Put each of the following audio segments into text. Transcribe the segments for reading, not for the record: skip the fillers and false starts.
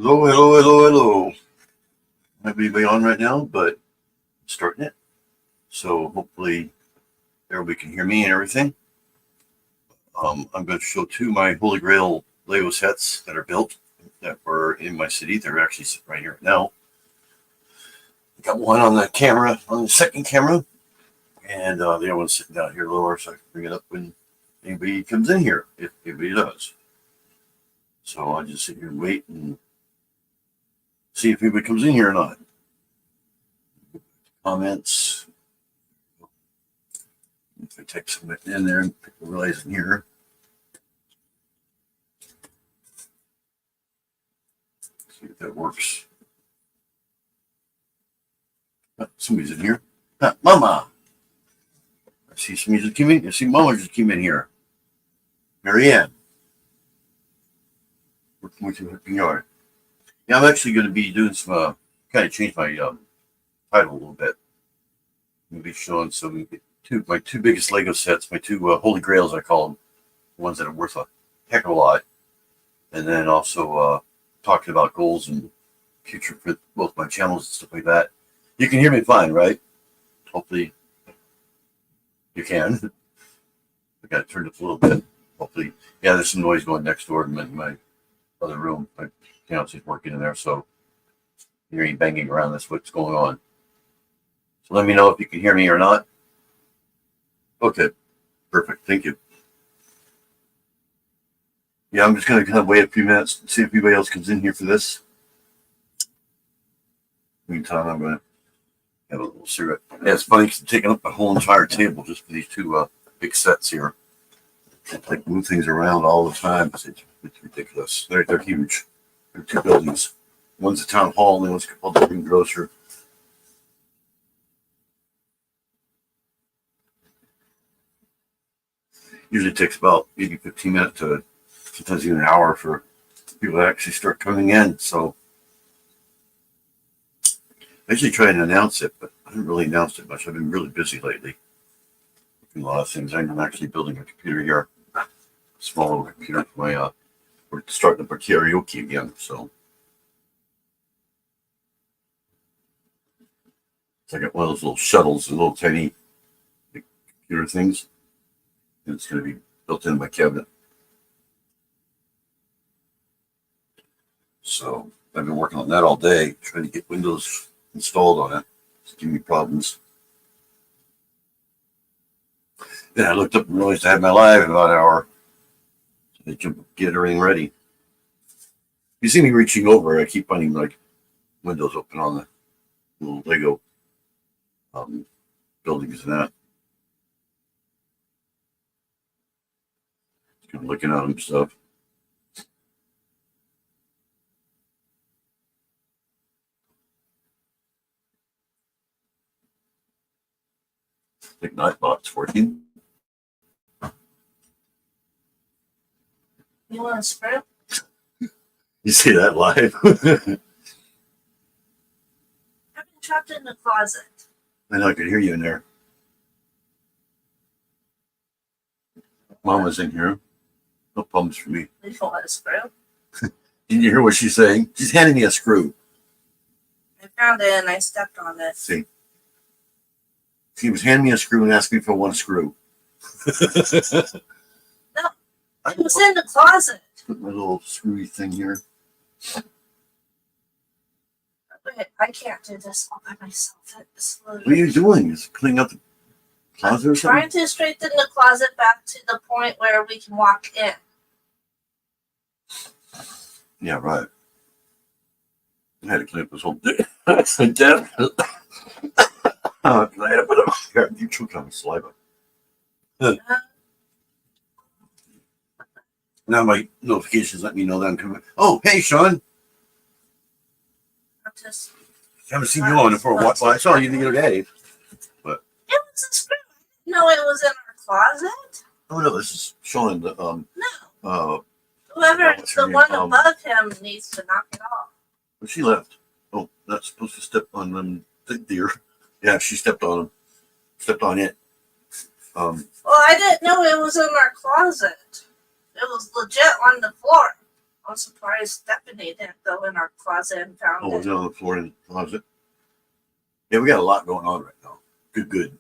Hello, hello, hello, hello. Might be on right now, but starting it. So hopefully everybody can hear me and everything. I'm going to show two of my Holy Grail LEGO sets that are built that were in my city. They're actually sitting right here now. Got one on the camera, on the second camera, and the other one's sitting down here lower, so I can bring it up when anybody comes in here, if anybody does. So I'll just sit here and wait and see if anybody comes in here or not. Comments. If I type something in there and realize in here. See if that works. Somebody's in here. Mama. I see somebody just came in. I see Mama just came in here. Marianne. Working with your yard. Yeah, I'm actually going to be doing some, kind of change my title a little bit. I'm going to be showing my two biggest Lego sets, my two Holy Grails, I call them, ones that are worth a heck of a lot. And then also talking about goals and future for both my channels and stuff like that. You can hear me fine, right? Hopefully you can. I got it turned up a little bit. Hopefully, yeah, there's some noise going next door in my other room. My fiance's working in there, so hearing banging around, that's what's going on. So let me know if you can hear me or not. Okay, perfect. Thank you. Yeah, I'm just going to kind of wait a few minutes and see if anybody else comes in here for this. Meantime, I'm going to have a little cigarette. Yeah, it's funny because I'm taking up the whole entire table just for these two big sets here. I like move things around all the time. It's ridiculous. They're huge. They're two buildings. One's a town hall, and the one's called the Grocer. Usually takes about maybe 15 minutes to sometimes even an hour for people to actually start coming in. So I usually try and announce it, but I haven't really announced it much. I've been really busy lately. Doing a lot of things. I'm actually building a computer here, a small little computer for my we're starting up our karaoke again. So I got one of those little shuttles, the little tiny computer things. And it's going to be built into my cabinet. So I've been working on that all day, trying to get Windows installed on it. It's giving me problems. Then I looked up and realized I had my live in about an hour. So I jump, get everything ready. You see me reaching over, I keep finding like windows open on the little Lego buildings and that. Just kind of looking at them stuff. I think Nightbot's working. You want a screw? You see that live? I've been trapped in the closet. I know I could hear you in there. Mama's in here. No problems for me. You don't want a screw? Did you hear what she's saying? She's handing me a screw. I found it and I stepped on it. See? She was handing me a screw and asked me if I want a screw. No, it was in the closet. Put my little screwy thing here. Wait, I can't do this all by myself. What are you doing? Is cleaning up the closet or something? Trying to straighten the closet back to the point where we can walk in. Yeah, right. I had to clean up this whole desk. I had to put up. Here, you choke on my saliva. Now my notifications let me know that I'm coming. Oh, hey, Sean. I'm just. Haven't seen you on for a while. Well, I saw you the other day. But It was a screw. No, it was in our closet. oh no, this is Sean. The No. Whoever, what's her the name? one above him needs to knock it off. But she left. Oh, not supposed to step on them. Deer. Yeah, she stepped on him. Stepped on it. Well, I didn't know it was in our closet. It was legit on the floor. I'm surprised Stephanie didn't go in our closet and found Oh, was it. it on the floor in the closet? Yeah, we got a lot going on right now. Good.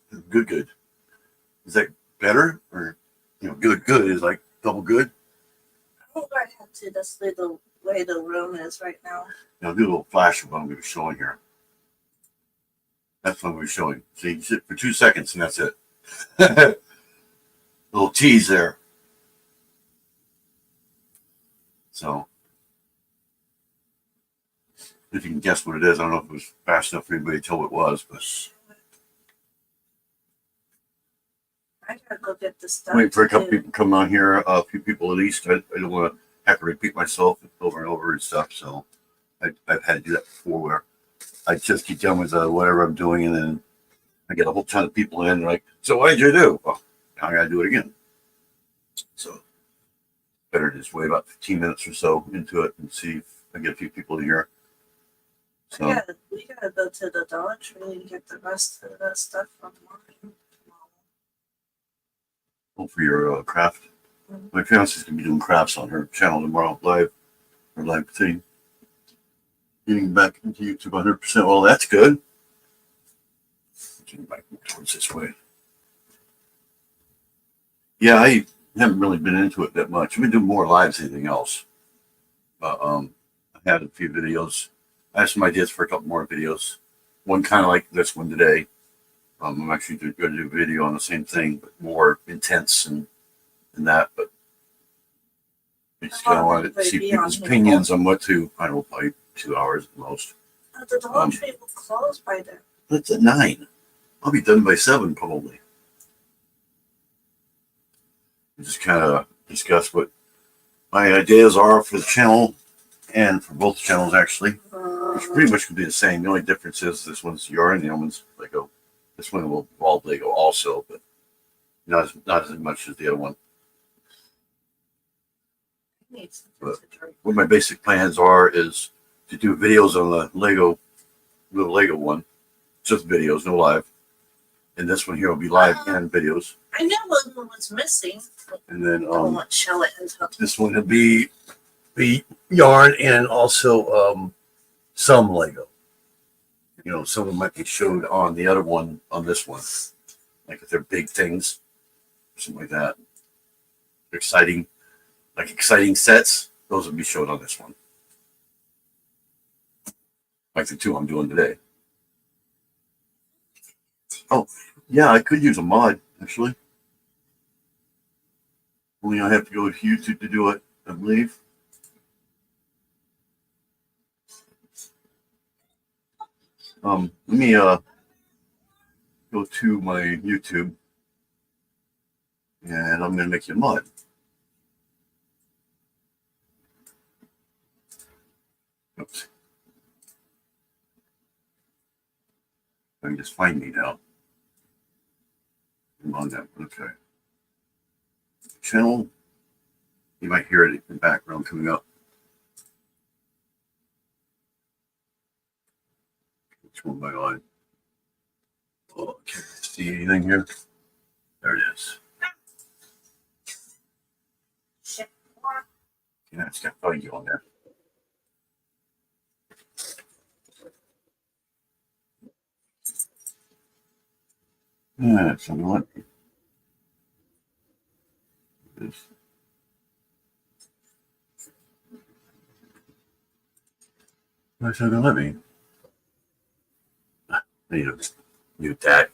Is that better? Or, good is like double good? I don't know if I have to just leave the way the room is right now. I'll do a little flash of what I'm going to be showing here. That's what I'm going to be showing. So you can sit for 2 seconds and that's it. Little tease there. So, if you can guess what it is, I don't know if it was fast enough for anybody to tell what it was, but I gotta go get this stuff. waiting for a couple too. people to come on here, a few people at least. I don't want to have to repeat myself over and over and stuff, so I've had to do that before where I just keep done with whatever I'm doing, and then I get a whole ton of people in, like, so what did you do? Well, now I got to do it again. So, better just wait about 15 minutes or so into it and see if I get a few people in here. So, Yeah, we gotta go to the Dollar Tree and get the rest of the stuff from mine. for your craft. Mhm. My fiance's gonna be doing crafts on her channel tomorrow, live thing. Getting back into YouTube 100%. Well, that's good. Getting back towards this way. Yeah, I haven't really been into it that much. I've been doing more lives than anything else. But I had a few videos. I have some ideas for a couple more videos. One kind of like this one today. I'm actually going to do a video on the same thing, but more intense and that. But I just kind of wanted to see people's opinions on what to. I don't know, probably 2 hours at most. The Dollar Tree will close by then. It's at 9. I'll be done by 7 probably. Just kind of discuss what my ideas are for the channel and for both channels actually. Which pretty much could be the same. The only difference is this one's yarn, the other one's Lego. This one will involve Lego also, but not as much as the other one. But what my basic plans are is to do videos on the Lego one, just videos, no live. And this one here will be live and videos. I knew one was missing. And then I won't show it until this one will be yarn and also some Lego. Some of them might be showed on the other one, on this one. Like if they're big things, something like that. Exciting sets, those will be showed on this one. Like the two I'm doing today. Oh, yeah, I could use a mod, actually. Only I have to go to YouTube to do it, I believe. Let me go to my YouTube and I'm gonna make you a mod. Oops. I can just find me now. I'm on that. Okay. Channel. You might hear it in the background coming up. Which one am I on? Oh, can't see anything here. There it is. Yeah, it's got value on there. Yeah, it's on what? This. Why's that gonna let me? I need to mute that.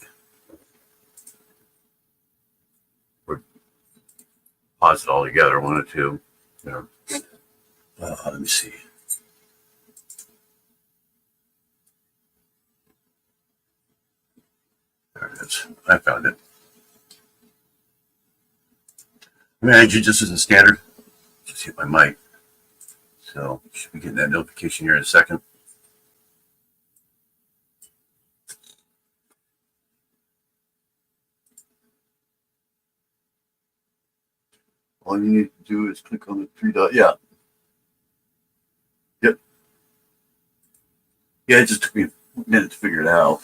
Or pause it all together, one or two. There. Let me see. There it is. I found it. Manage it just as a standard. Just hit my mic. So should be getting that notification here in a second. All you need to do is click on the 3 dot. Yeah. Yep. Yeah, it just took me a minute to figure it out.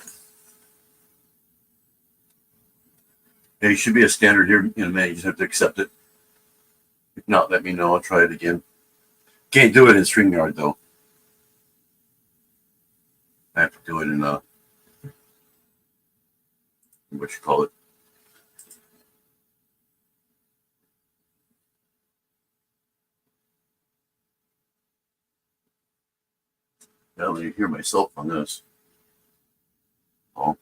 Yeah, it should be a standard here in a minute. You just have to accept it. If not, let me know. I'll try it again. Can't do it in StreamYard though. I have to do it in what you call it. I don't even hear myself on this. Oh.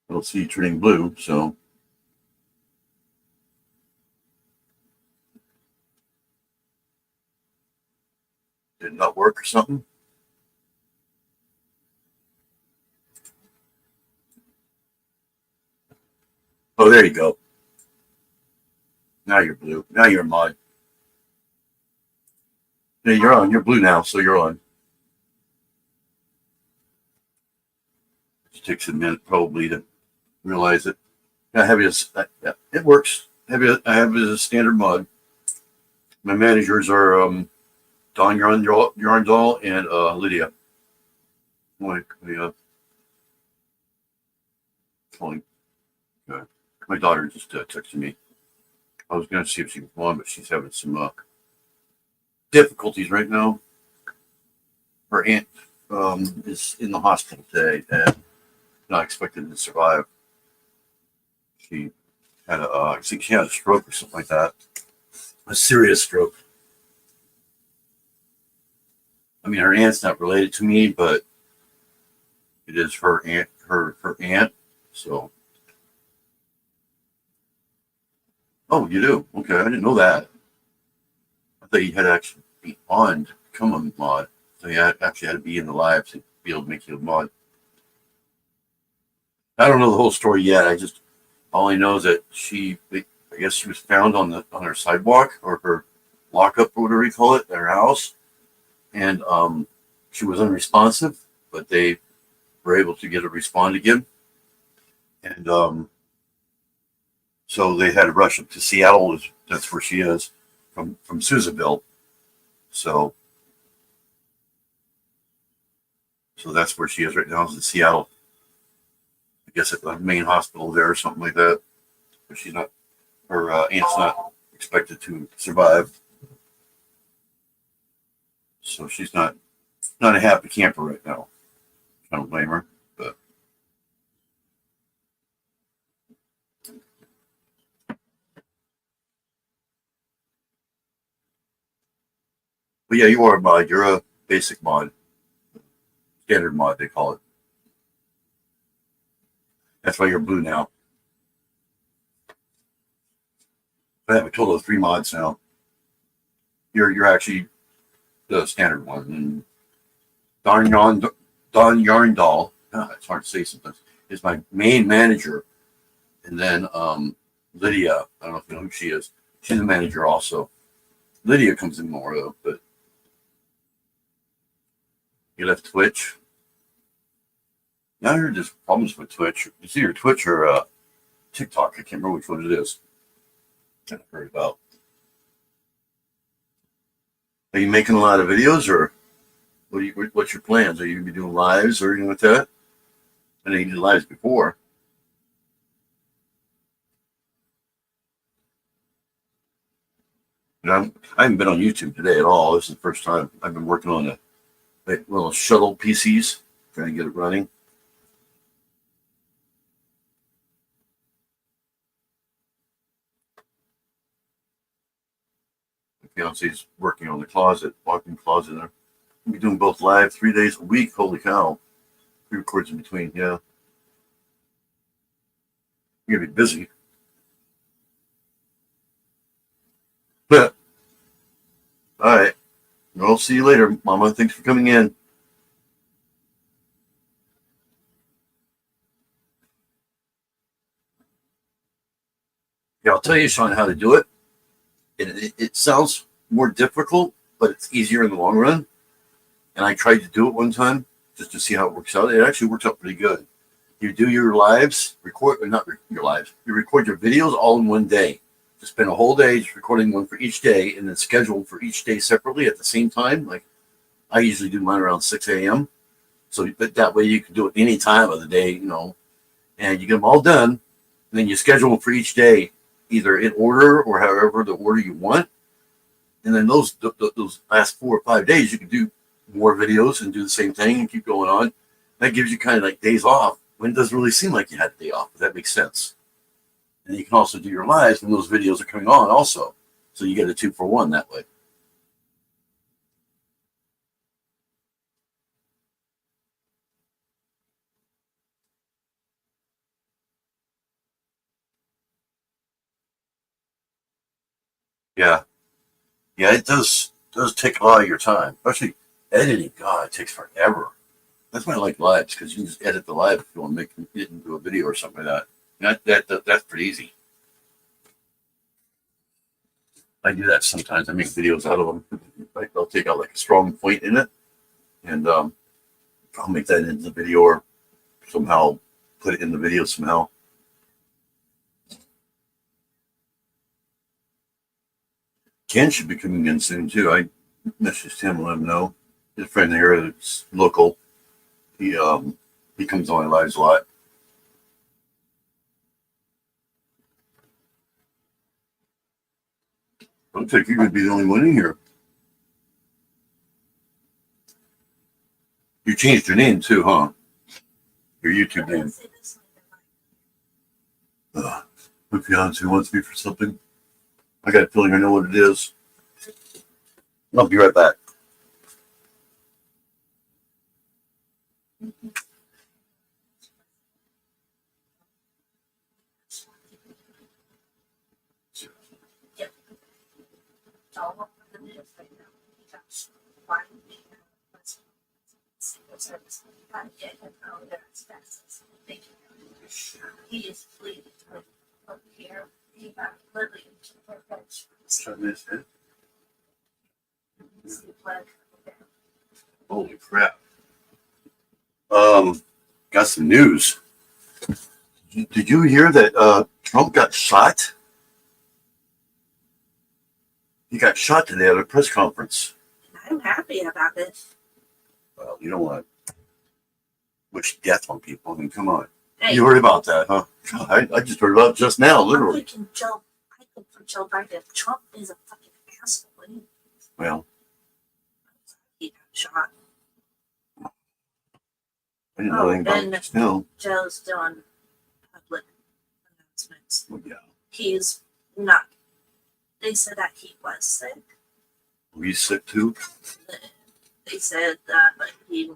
I don't see it turning blue, so. Did it not work or something? Oh, there you go. Now you're blue. Now you're a mod. Yeah, you're on. You're blue now, so you're on. It takes a minute probably to realize it. I have it as, yeah, it works. I have it as a standard mod. My managers are Don Yarndall and Lydia. Calling. My daughter just texted me. I was going to see if she was on, but she's having some difficulties right now. Her aunt is in the hospital today and not expected to survive. She had I think she had a stroke or something like that. A serious stroke. I mean, her aunt's not related to me, but it is her aunt. Her aunt. So. Oh, you do? Okay, I didn't know that. I thought you had to actually be on to become a mod. So you actually had to be in the live to be able to make you a mod. I don't know the whole story yet. All I know is that I guess she was found on her sidewalk or her lockup or whatever you call it at her house, and she was unresponsive, but they were able to get her to respond again, and so they had to rush up to Seattle. That's where she is from Susanville, so that's where she is right now, is in Seattle. I guess at the main hospital there or something like that. But she's not. Her aunt's not expected to survive, so she's not a happy camper right now. I don't blame her, but yeah, you are a mod. You're a basic mod, standard mod they call it. That's why you're blue now. I have a total of 3 mods now. You're actually the standard one. And Don Yarndall, it's hard to say sometimes, is my main manager. And then Lydia, I don't know if you know who she is. She's a manager also. Lydia comes in more though, but you left Twitch. Now I heard there's problems with Twitch. It's either Twitch or TikTok. I can't remember which one it is. I heard about. Are you making a lot of videos, or what's your plans? Are you gonna be doing lives or anything like that? I know you did lives before. And I haven't been on YouTube today at all. This is the first time I've been working on the little shuttle PCs, trying to get it running. My fiance's working on the walk-in closet there. We'll be doing both live 3 days a week. Holy cow. 3 records in between, yeah. You're gonna be busy. But all right. I'll see you later, Mama. Thanks for coming in. Yeah, I'll tell you, Sean, how to do it. It sounds more difficult, but it's easier in the long run. And I tried to do it one time just to see how it works out. It actually works out pretty good. You do your lives, not your lives. You record your videos all in one day. Just spend a whole day just recording one for each day, and then schedule for each day separately at the same time. Like I usually do mine around 6 a.m. So that way you can do it any time of the day, and you get them all done. And then you schedule them for each day, either in order or however the order you want. And then those last 4 or 5 days, you can do more videos and do the same thing and keep going on. That gives you kind of like days off when it doesn't really seem like you had a day off. If that makes sense. And you can also do your lives when those videos are coming on also. So you get a 2-for-1 that way. Yeah. Yeah, it does take a lot of your time, especially editing. God, it takes forever. That's why I like lives, because you can just edit the live if you want to make it into a video or something like that. That's pretty easy. I do that sometimes. I make videos out of them. Like I'll take out like a strong point in it, and I'll make that into the video or somehow put it in the video somehow. Ken should be coming in soon too. I messaged him and let him know. His friend here that's local. He comes on my lives a lot. Looks like you're gonna be the only one in here. You changed your name too, huh? Your YouTube name. My fiance wants me for something. I got a feeling I know what it is. I'll be right back. Holy crap. Got some news. Did you hear that Trump got shot? He got shot today at a press conference. I'm happy about it. Well, you don't want to wish death on people. I mean, come on. Hey, You heard about that, huh? I just heard about it just now, literally. I could for Joe Biden. Trump is a fucking asshole. Well, He got shot. I didn't know anything about it. No. Joe's doing public announcements. Well, yeah. He's not. They said that he was sick. Were you sick too? They said that like he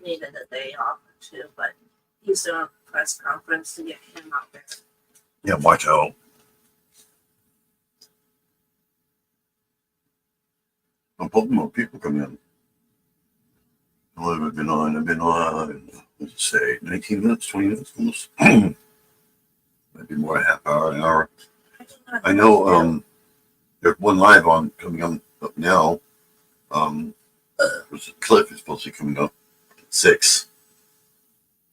needed a day off or two, but he's doing a press conference to get him out there. Yeah, watch out. I'm hoping more people come in. How long have I been on? I've been on, let's say, 19 minutes, 20 minutes almost. Maybe more, a half hour, an hour. I know there's one live on coming on up now. Which Cliff is supposed to be coming up at 6.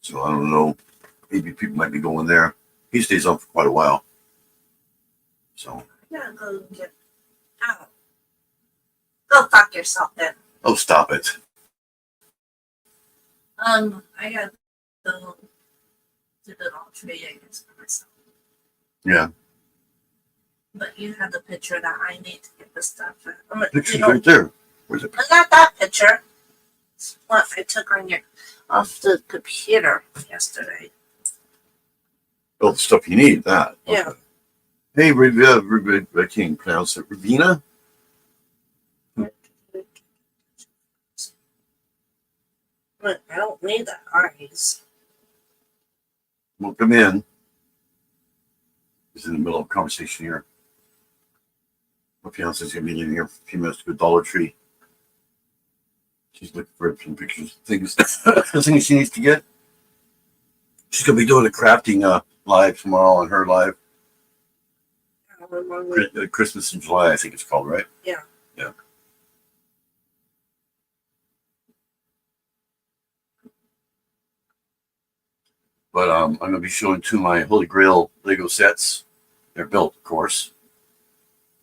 So I don't know. Maybe people might be going there. He stays on for quite a while. So I gotta go and get out. Go fuck yourself then. oh, stop it. I gotta go to the tree, I guess, for myself. Yeah. But you have the picture that I need to get the stuff. Picture's right there. Where's it? Not that picture. It's what I took on your off the computer yesterday. Oh, the stuff you need, that. Yeah. Hey, I can't pronounce it. Ravina? But I don't need the eyes. Well, come in. He's in the middle of a conversation here. My fiance's gonna be leaving here for a few minutes to go to Dollar Tree. She's looking for some pictures, things she needs to get. She's gonna be doing a crafting live tomorrow on her live. Christmas in July, I think it's called, right? Yeah. Yeah. But I'm gonna be showing 2 of my Holy Grail Lego sets. They're built, of course,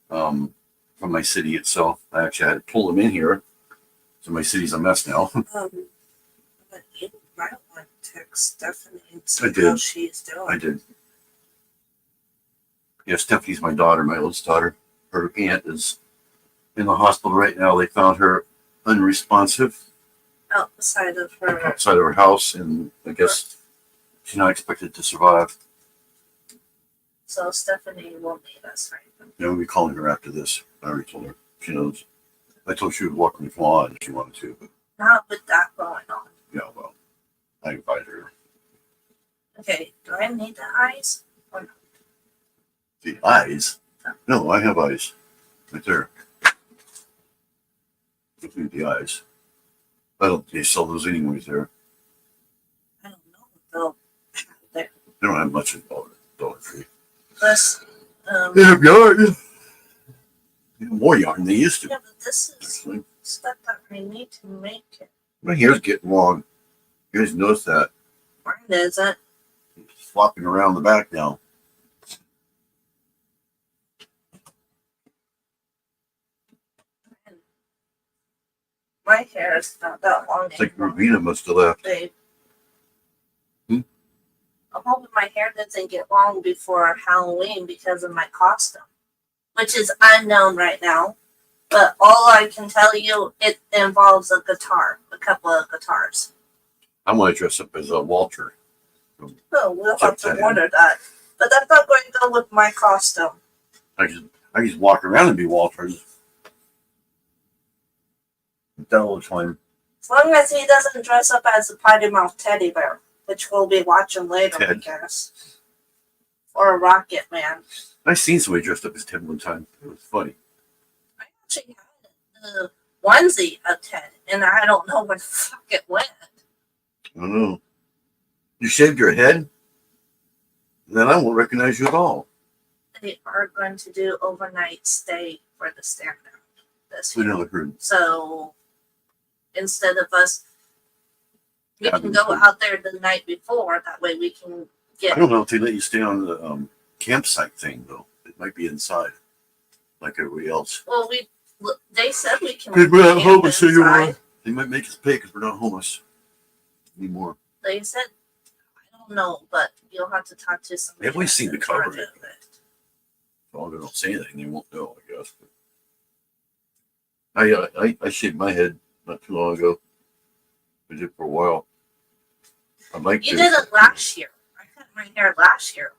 from my city itself. I actually had to pull them in here, so my city's a mess now. But you might want to text Stephanie and see I did. how she's doing. I did. Yeah, Stephanie's my daughter, my oldest daughter. Her aunt is in the hospital right now. They found her unresponsive outside of her. outside of her house, and I guess she's not expected to survive. So Stephanie will meet us, right? Yeah, we'll be calling her after this. I already told her. She knows. I told her she would walk me flaw if she wanted to, but Not with that going on. yeah, well, I invited her. Okay, do I need the eyes? Or not? The eyes? No, I have eyes. Right there. Don't need the eyes. I don't. They sell those anyways there. I don't know. They'll there. They don't have much in Dollar Tree. Plus, They have yarn. They have more yarn than they used to. yeah, but this is stuff that I need to make it. My hair's getting long. You guys notice that? Mine isn't. It's flopping around the back now. My hair is not that long It's like anymore. Ravina must have left. Babe. Hmm? I'm hoping my hair doesn't get long before Halloween because of my costume, which is unknown right now. But all I can tell you, it involves a guitar, a couple of guitars. I'm going to dress up as Walter. Oh, we'll have to Okay. order that. But that's not going to go with my costume. I just walk around and be Walter. That all the time. As long as he doesn't dress up as a potty mouth teddy bear, which we'll be watching later, I Ted. guess. Or a Rocket Man. I seen somebody dressed up as Ted one time. It was funny. I actually had the onesie of Ted, and I don't know where the fuck it went. I don't know. You shaved your head? Then I won't recognize you at all. They are going to do overnight stay for the stand down this We year. never heard. So instead of us, we Yeah, can go out there the night before. That way we can I get. don't know if they let you stay on the campsite thing, though. It might be inside, like everybody else. Well, they said we can. We're not camp homeless anymore. inside. They might make us pay because we're not homeless anymore. They said, I don't know, but you'll have to talk to somebody. They've always that's seemed to in cover charge it. of it. Well, they don't say anything. They won't know, I guess. But I shaved my head not too long ago. I did for a while. I'd like You to. did it last year. I cut my hair last year.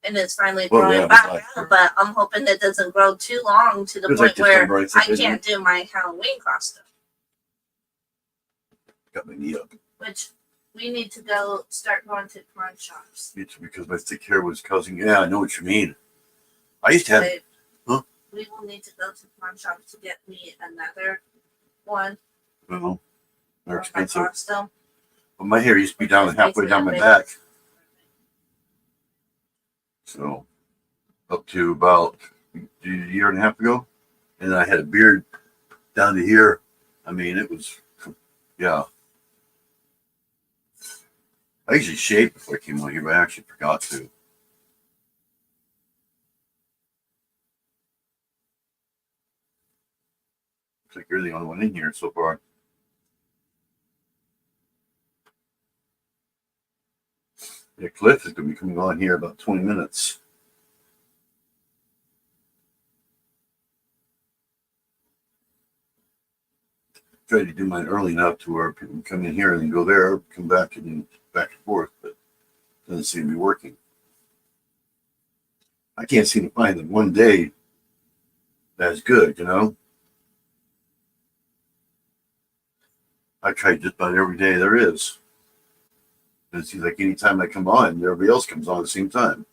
And it's finally Well, growing yeah, it was back last year. out, but I'm hoping it doesn't grow too long to the It was point like where December, I think, I isn't can't do my Halloween costume. Got my knee up. Which we need to go start going to pawn shops. It's because my thick hair was causing. Yeah, I know what you mean. I used to have. Babe, Huh? we will need to go to pawn shops to get me another one Well, they're for my expensive. costume. But my hair used to be down halfway down my back. So up to about a year and a half ago. And then I had a beard down to here. I mean, it was, yeah. I usually shaved before I came on here, but I actually forgot to. Looks like you're the only one in here so far. Yeah, Cliff is going to be coming on here in about 20 minutes. Try to do mine early enough to where people can come in here and then go there, come back and forth, but it doesn't seem to be working. I can't seem to find the one day that's good, you know? I try just about every day there is. It seems like any time I come on, everybody else comes on at the same time.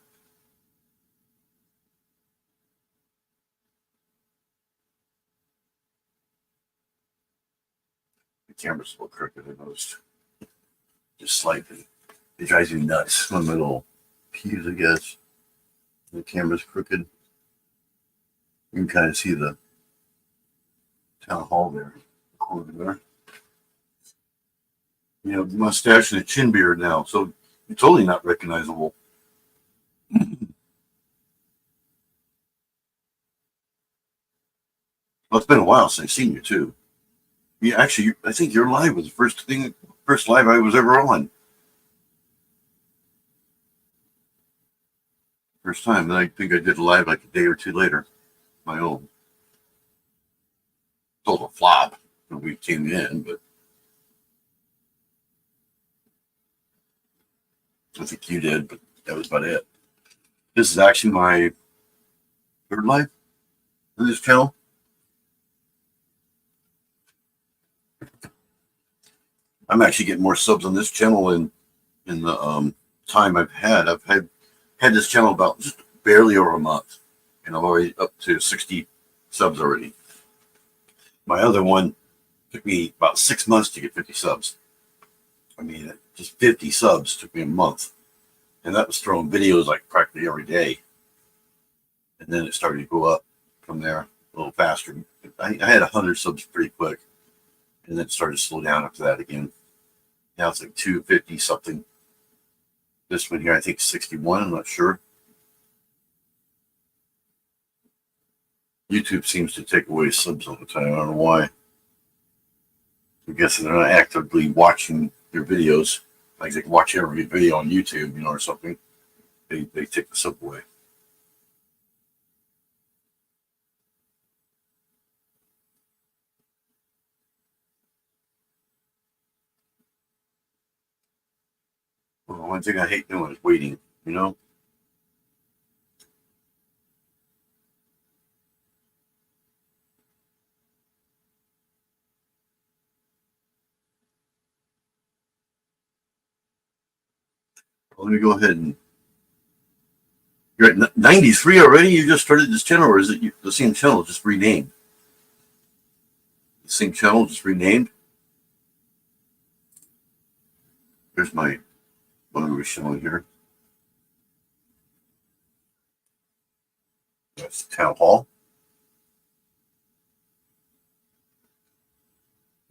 The camera's a little crooked, I noticed. Just slightly. It drives me nuts. One of my little pews, I guess. The camera's crooked. You can kind of see the town hall there. Corner there. You know, mustache and a chin beard now, so you're totally not recognizable. Well, it's been a while since I've seen you too. Yeah, actually, I think your live was the first live I was ever on. First time. Then I think I did live like a day or two later. My own. Total flop when we came in, but I think you did, but that was about it. This is actually my third live on this channel. I'm actually getting more subs on this channel in the time I've had. I've had this channel about just barely over a month, and I'm already up to 60 subs already. My other one took me about 6 months to get 50 subs. I mean, just 50 subs took me a month, and that was throwing videos like practically every day. And then it started to go up from there a little faster. I had 100 subs pretty quick, and then it started to slow down after that again. Now it's like 250 something. This one here, I think 61. I'm not sure. YouTube seems to take away subs all the time. I don't know why. I'm guessing they're not actively watching their videos. Like they can watch every video on YouTube, you know, or something. They take the sub away. Well, one thing I hate doing is waiting, you know? Let me go ahead and... You're at 93 already? You just started this channel, or is it the same channel, just renamed? The same channel, just renamed? Here's my one we were showing here. That's Town Hall.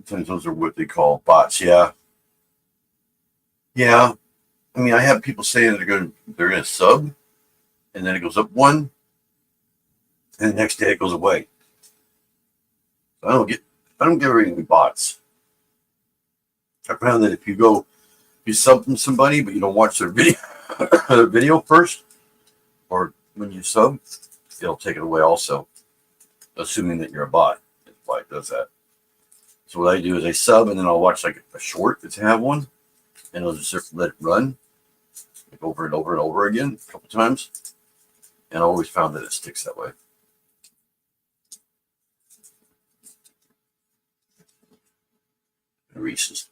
Sometimes those are what they call bots, yeah. Yeah. I mean, I have people saying that they're gonna sub, and then it goes up one, and the next day it goes away. I don't get very many bots. I found that if you sub from somebody but you don't watch their video their video first, or when you sub, it'll take it away also, assuming that you're a bot. That's why it does that. So what I do is I sub, and then I'll watch like a short if I have one, and I'll just let it run like over and over and over again a couple times, and I always found that it sticks that way. Reese's.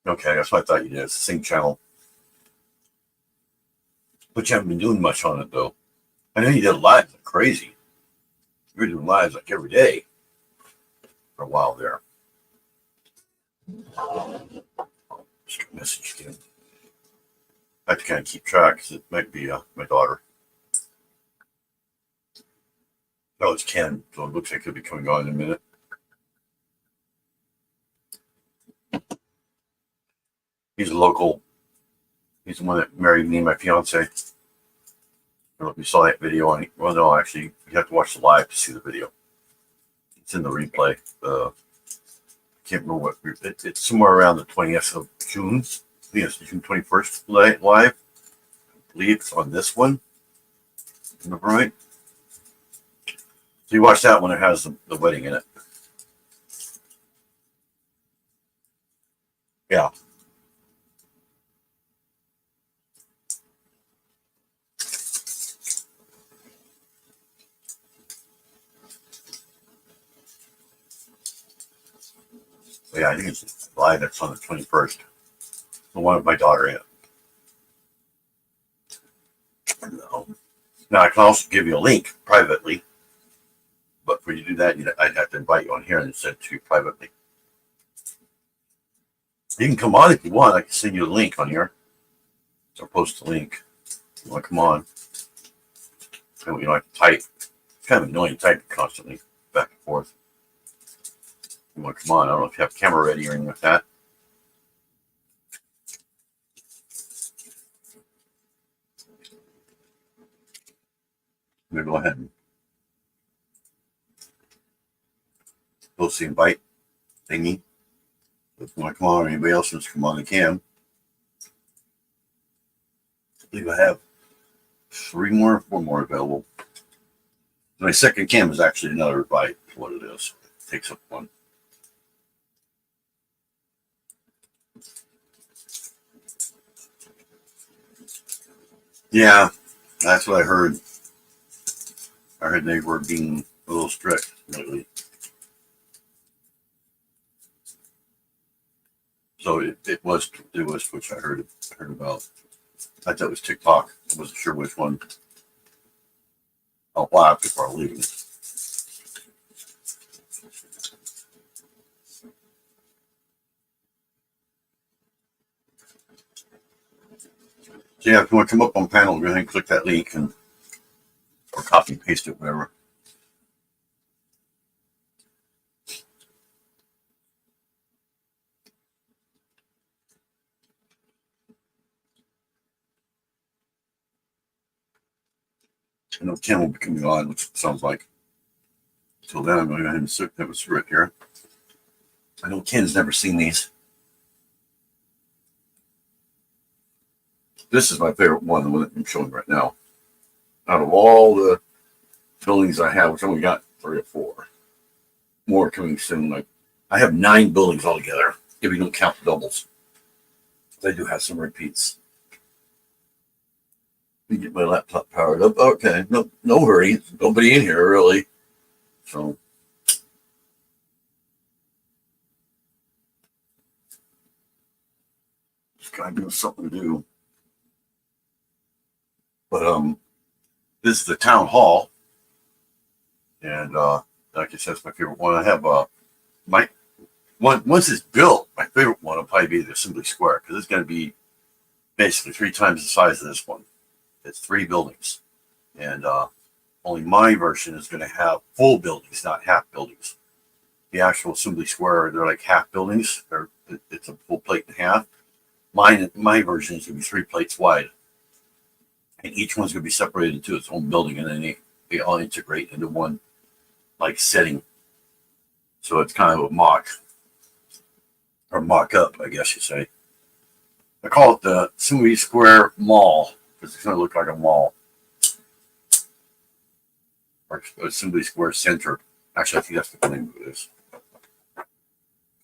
Okay, that's what I thought you did. It's the same channel. But you haven't been doing much on it, though. I know you did lives like crazy. You were doing lives like every day for a while there. Just a message again. I have to kind of keep track because it might be my daughter. Oh, it's Ken, so it looks like he'll be coming on in a minute. He's a local. He's the one that married me and my fiance. I don't know if you saw that video on. Well, no, actually, you have to watch the live to see the video. It's in the replay. I can't remember what. It's somewhere around the 20th of June. I think it's June 21st live. I believe it's on this one. Remember right? So you watch that one. It has the wedding in it. Yeah. Yeah, I think it's live. That's on the 21st. The one with my daughter in it. No. Now, I can also give you a link privately. But for you to do that, I'd have to invite you on here and send it to you privately. You can come on if you want. I can send you a link on here. Or post a link. If you want to come on. And you don't have to type. It's kind of annoying typing constantly. Back and forth. You want to come on. I don't know if you have camera ready or anything like that. I'm going to go ahead and post the invite thingy. If you want to come on, or anybody else wants to come on, they can. I believe I have 4 more available. My second cam is actually another invite. What it is, it takes up one. Yeah, that's what I heard. I heard they were being a little strict lately. So it was Twitch. I heard about. I thought it was TikTok. I wasn't sure which one. Oh wow, people are leaving. So yeah, if you want to come up on panel, go ahead and click that link and or copy and paste it, whatever. I know Ken will be coming on, which sounds like. Until then, I'm going to go ahead and have a cigarette here. I know Ken's never seen these. This is my favorite one, the one that I'm showing right now. Out of all the buildings I have, which I only got 3 or 4. More coming soon. Like I have 9 buildings altogether, if you don't count the doubles. I do have some repeats. Let me get my laptop powered up. Okay, no hurry. Nobody in here really. So just gotta give us something to do. But this is the town hall, and like I said, it's my favorite one. I have my one once it's built. My favorite one will probably be the Assembly Square because it's going to be basically 3 times the size of this one. It's 3 buildings, and only my version is going to have full buildings, not half buildings. The actual Assembly Square, they're like half buildings. It's a full plate and a half. My version is going to be 3 plates wide, and each one's going to be separated into its own building, and then they all integrate into one like setting. So it's kind of a mock up, I guess you say. I call it the Assembly Square Mall because it's going to look like a mall. Or Assembly Square Center. Actually, I think that's the name of it is.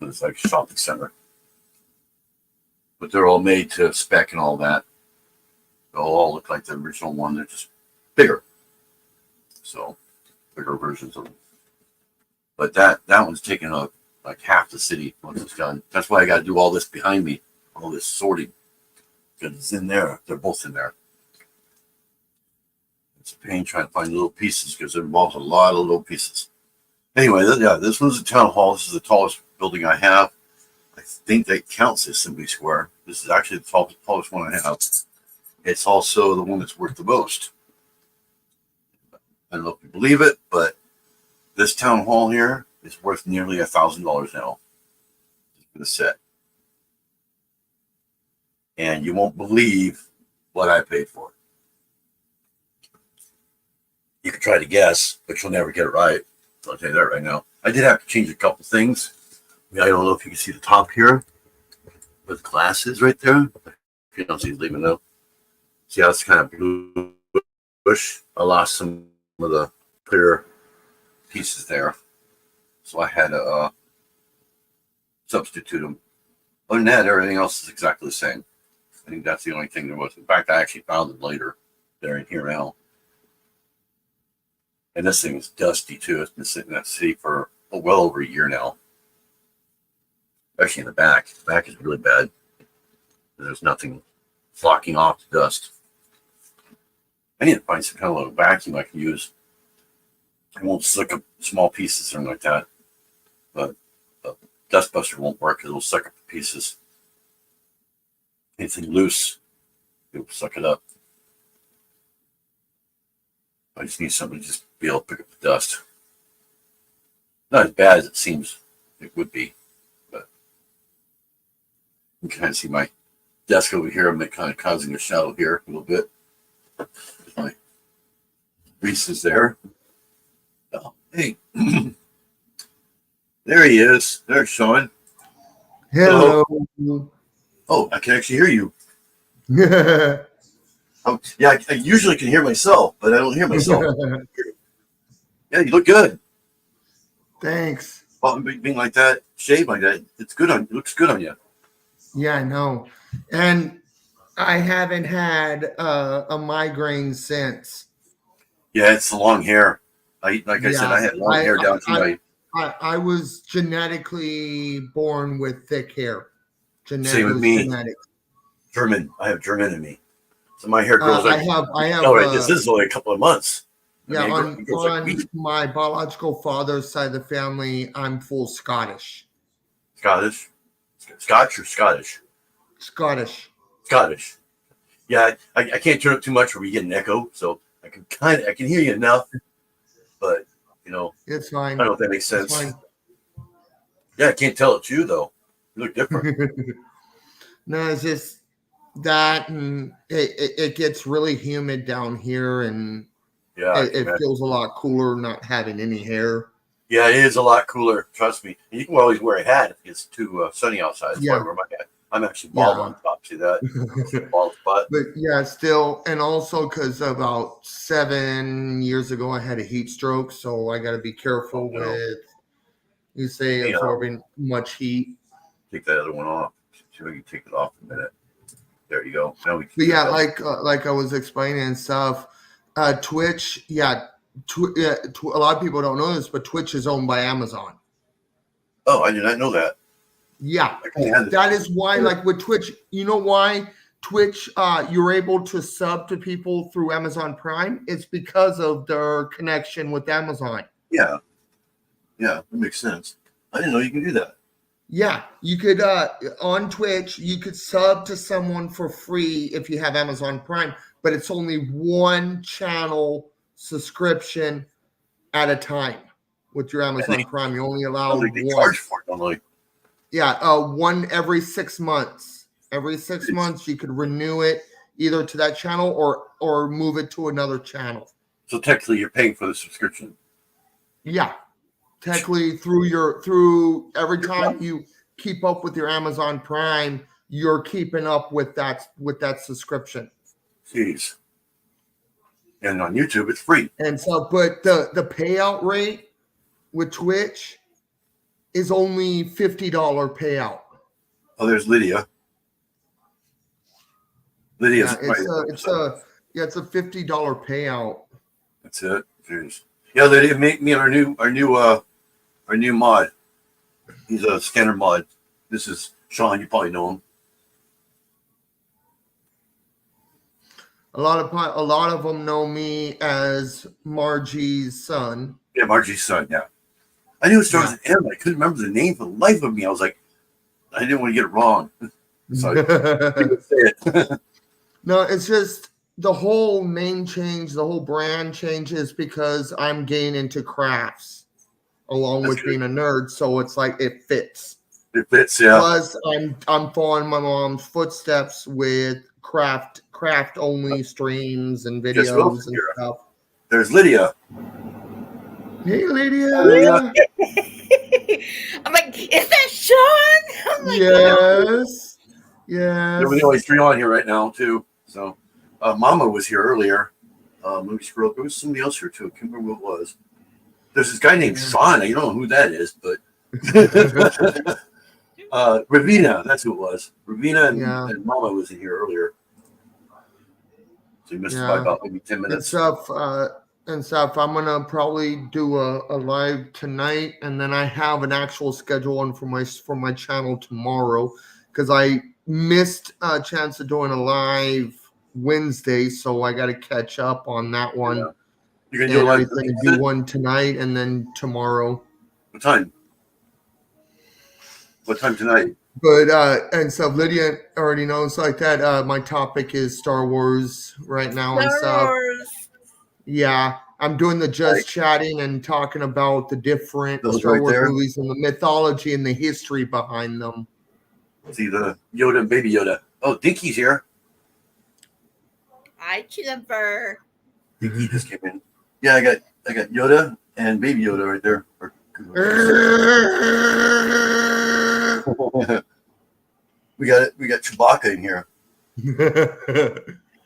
It's like a shopping center. But they're all made to spec and all that. They'll all look like the original one. They're just bigger. So, bigger versions of them. But that one's taking up like half the city once it's done. That's why I got to do all this behind me. All this sorting. Because it's in there. They're both in there. It's a pain trying to find little pieces because it involves a lot of little pieces. Anyway, yeah, this one's the town hall. This is the tallest building I have. I think that counts as Assembly Square. This is actually the tallest one I have. It's also the one that's worth the most. I don't know if you believe it, but this town hall here is worth nearly $1,000 now for the set. And you won't believe what I paid for it. You can try to guess, but you'll never get it right. I'll tell you that right now. I did have to change a couple things. I don't know if you can see the top here, where the glass is right there. If you don't see it, leave it though. See how it's kind of bluish? I lost some of the clear pieces there, so I had to substitute them. Other than that, everything else is exactly the same. I think that's the only thing there was. In fact, I actually found them later. They're in here now. And this thing is dusty too. It's been sitting in that city for well over a year now. Especially in the back. The back is really bad. There's nothing flocking off the dust. I need to find some kind of little vacuum I can use. It won't suck up small pieces or something like that. But the dust buster won't work because it'll suck up the pieces. Anything loose, it'll suck it up. I just need something to just be able to pick up the dust. Not as bad as it seems it would be, but you can kind of see my desk over here. I'm kind of causing a shadow here a little bit. My Reese is there. Oh, hey, There he is. There's Sean. Hello. Oh, I can actually hear you. Yeah, I usually can hear myself, but I don't hear myself. Yeah, you look good. Thanks. Well, being like that, shaved like that, it's good on. It looks good on you. Yeah, I know. And I haven't had a migraine since. Yeah, it's the long hair. I said, I had long hair down to my. I was genetically born with thick hair. Same with It was me. genetic. German. I have German in me, so my hair grows like. I have. No, right. This is only a couple of months. Yeah, it grows like wheat. my biological father's side of the family, I'm full Scottish. Scottish, Scotch or Scottish. Scottish. Yeah, I can't turn up too much, or we get an echo. So I can hear you enough, but It's fine. I don't know if that makes sense. Yeah, I can't tell it's you though. You look different. No, it's just that, and it gets really humid down here, and it feels a lot cooler not having any hair. Yeah, it is a lot cooler. Trust me. And you can always wear a hat if it's too sunny outside. That's why I wear my hat. I'm actually bald on top. See that? Bald spot. But yeah, still, and also because about 7 years ago I had a heat stroke, so I got to be careful with absorbing much heat. Take that other one off. See if I can take it off in a minute. There you go. Now we can. But yeah, like I was explaining and stuff. Twitch, a lot of people don't know this, but Twitch is owned by Amazon. Oh, I did not know that. Yeah, that is why, like with Twitch, you know why Twitch, you're able to sub to people through Amazon Prime? It's because of their connection with Amazon. Yeah, that makes sense. I didn't know you can do that. Yeah, you could, on Twitch, you could sub to someone for free if you have Amazon Prime, but it's only one channel subscription at a time with your Amazon Prime. You only allow one. Charge for it, don't they? Yeah, one every 6 months. Every 6 months, you could renew it either to that channel or move it to another channel. So technically, you're paying for the subscription. Yeah, technically through every time you keep up with your Amazon Prime, you're keeping up with that subscription. Jeez. And on YouTube, it's free. And so, but the payout rate with Twitch is only $50 payout. Oh, there's Lydia. Lydia's it's a $50 payout. That's it. Jeez. Yeah, Lydia, make me our new mod. He's a scanner mod. This is Sean. You probably know him. A lot of them know me as Margie's son. Yeah, Margie's son. Yeah, I knew it started with an M. I couldn't remember the name for the life of me. I was like, I didn't want to get it wrong. So I couldn't say it. No, it's just the whole name change, the whole brand changes because I'm getting into crafts along with being a nerd. So it's like it fits. It fits, yeah. Plus, I'm following my mom's footsteps with craft only streams and videos and stuff. There's Lydia. Hey, Lydia. I'm like, is that Sean? I'm like, yes. Yes. There was only 3 on here right now too. So, Mama was here earlier. Let me scroll up. There was somebody else here too. I can't remember who it was. There's this guy named Sean. I don't know who that is, but Ravina. That's who it was. Ravina and Mama was in here earlier. So you missed by about maybe 10 minutes. And stuff. I'm gonna probably do a live tonight, and then I have an actual schedule on for my channel tomorrow because I missed a chance of doing a live Wednesday, so I got to catch up on that one. Yeah. You're gonna do a live. Do one tonight and then tomorrow. What time? What time tonight? But and stuff. Lydia already knows like that. My topic is Star Wars right now and stuff. Yeah, I'm doing the chatting and talking about the different Star Wars movies and the mythology and the history behind them. See the Yoda and Baby Yoda. Oh, Dinky's here. Hi, Chipper. Dinky just came in. Yeah, I got Yoda and Baby Yoda right there. Or We got Chewbacca in here.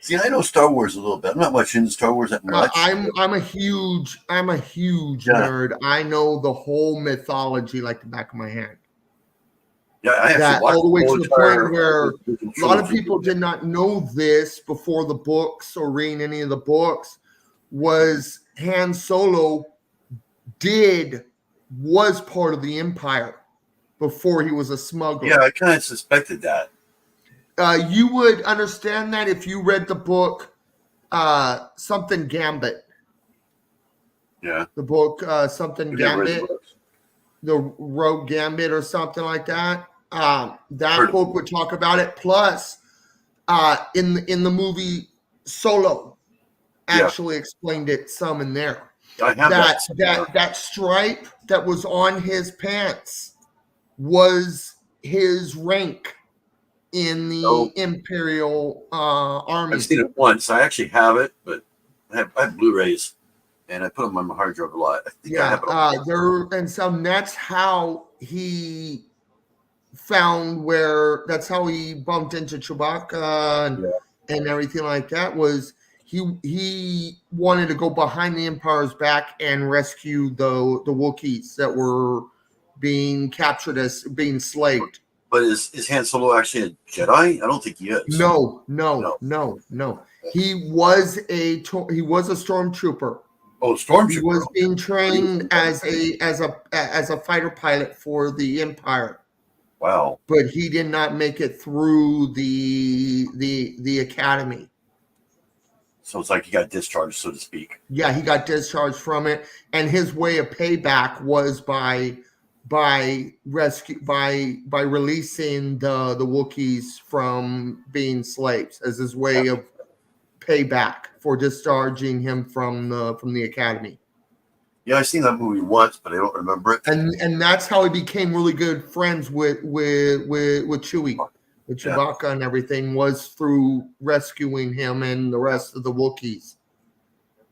See, I know Star Wars a little bit. I'm not much into Star Wars that much. I'm a huge nerd. I know the whole mythology like the back of my hand. Yeah, I actually That watched all the way to the point where original a lot of trilogy. people did not know this before the books or reading any of the books. Was Han Solo was part of the Empire before he was a smuggler. Yeah, I kind of suspected that. You would understand that if you read the book something Gambit. Yeah. The book something I never read the Gambit, books. the Rogue Gambit or something like that. That Heard book of would talk about it. Plus, in the movie Solo, actually explained it some in there. I have that. That stripe that was on his pants was his rank in the Oh. Imperial army. I've seen it once. I actually have it, but I have Blu-rays, and I put them on my hard drive a lot. I think I have it all. And so that's how he that's how he bumped into Chewbacca and everything like that. Was he wanted to go behind the Empire's back and rescue the Wookiees that were being captured as being slaved. But is Han Solo actually a Jedi? I don't think he is. No. He was a stormtrooper. Oh, stormtrooper. He was being trained as a fighter pilot for the Empire. Wow. But he did not make it through the academy. So it's like he got discharged, so to speak. Yeah, he got discharged from it, and his way of payback was by releasing the Wookiees from being slaves as his way of payback for discharging him from the academy. Yeah, I've seen that movie once, but I don't remember it. And that's how he became really good friends with Chewie, with Chewbacca and everything, was through rescuing him and the rest of the Wookiees.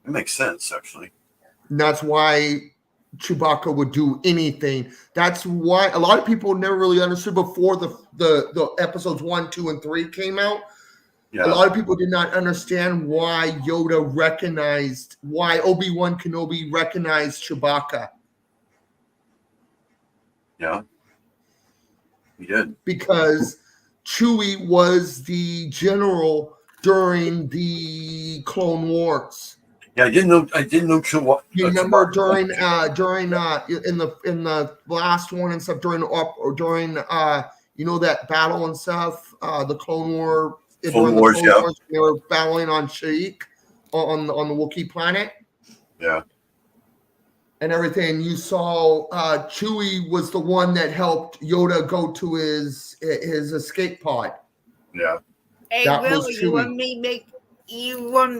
It makes sense, actually. And that's why Chewbacca would do anything. That's why a lot of people never really understood before the episodes 1, 2, and 3 came out. Yeah. A lot of people did not understand why why Obi-Wan Kenobi recognized Chewbacca. Yeah. He did. Because Chewie was the general during the Clone Wars. Yeah, I didn't know Chewbacca. You remember during in the last one and stuff during that battle and stuff, the Clone War. Clone Wars, they were battling on Kashyyyk on the Wookiee planet. Yeah. And everything. You saw Chewie was the one that helped Yoda go to his escape pod. Yeah. Hey, Will, you want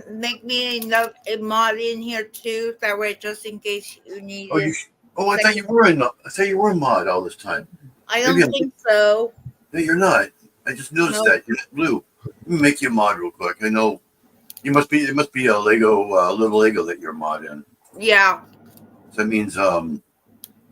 to make me a mod in here too? That way, just in case you need it. I thought you were a mod all this time. I don't think so. No, you're not. I just noticed that you're blue. Let me make you a mod real quick. I know it must be a Lego, little Lego that you're a mod in. Yeah. So that means Don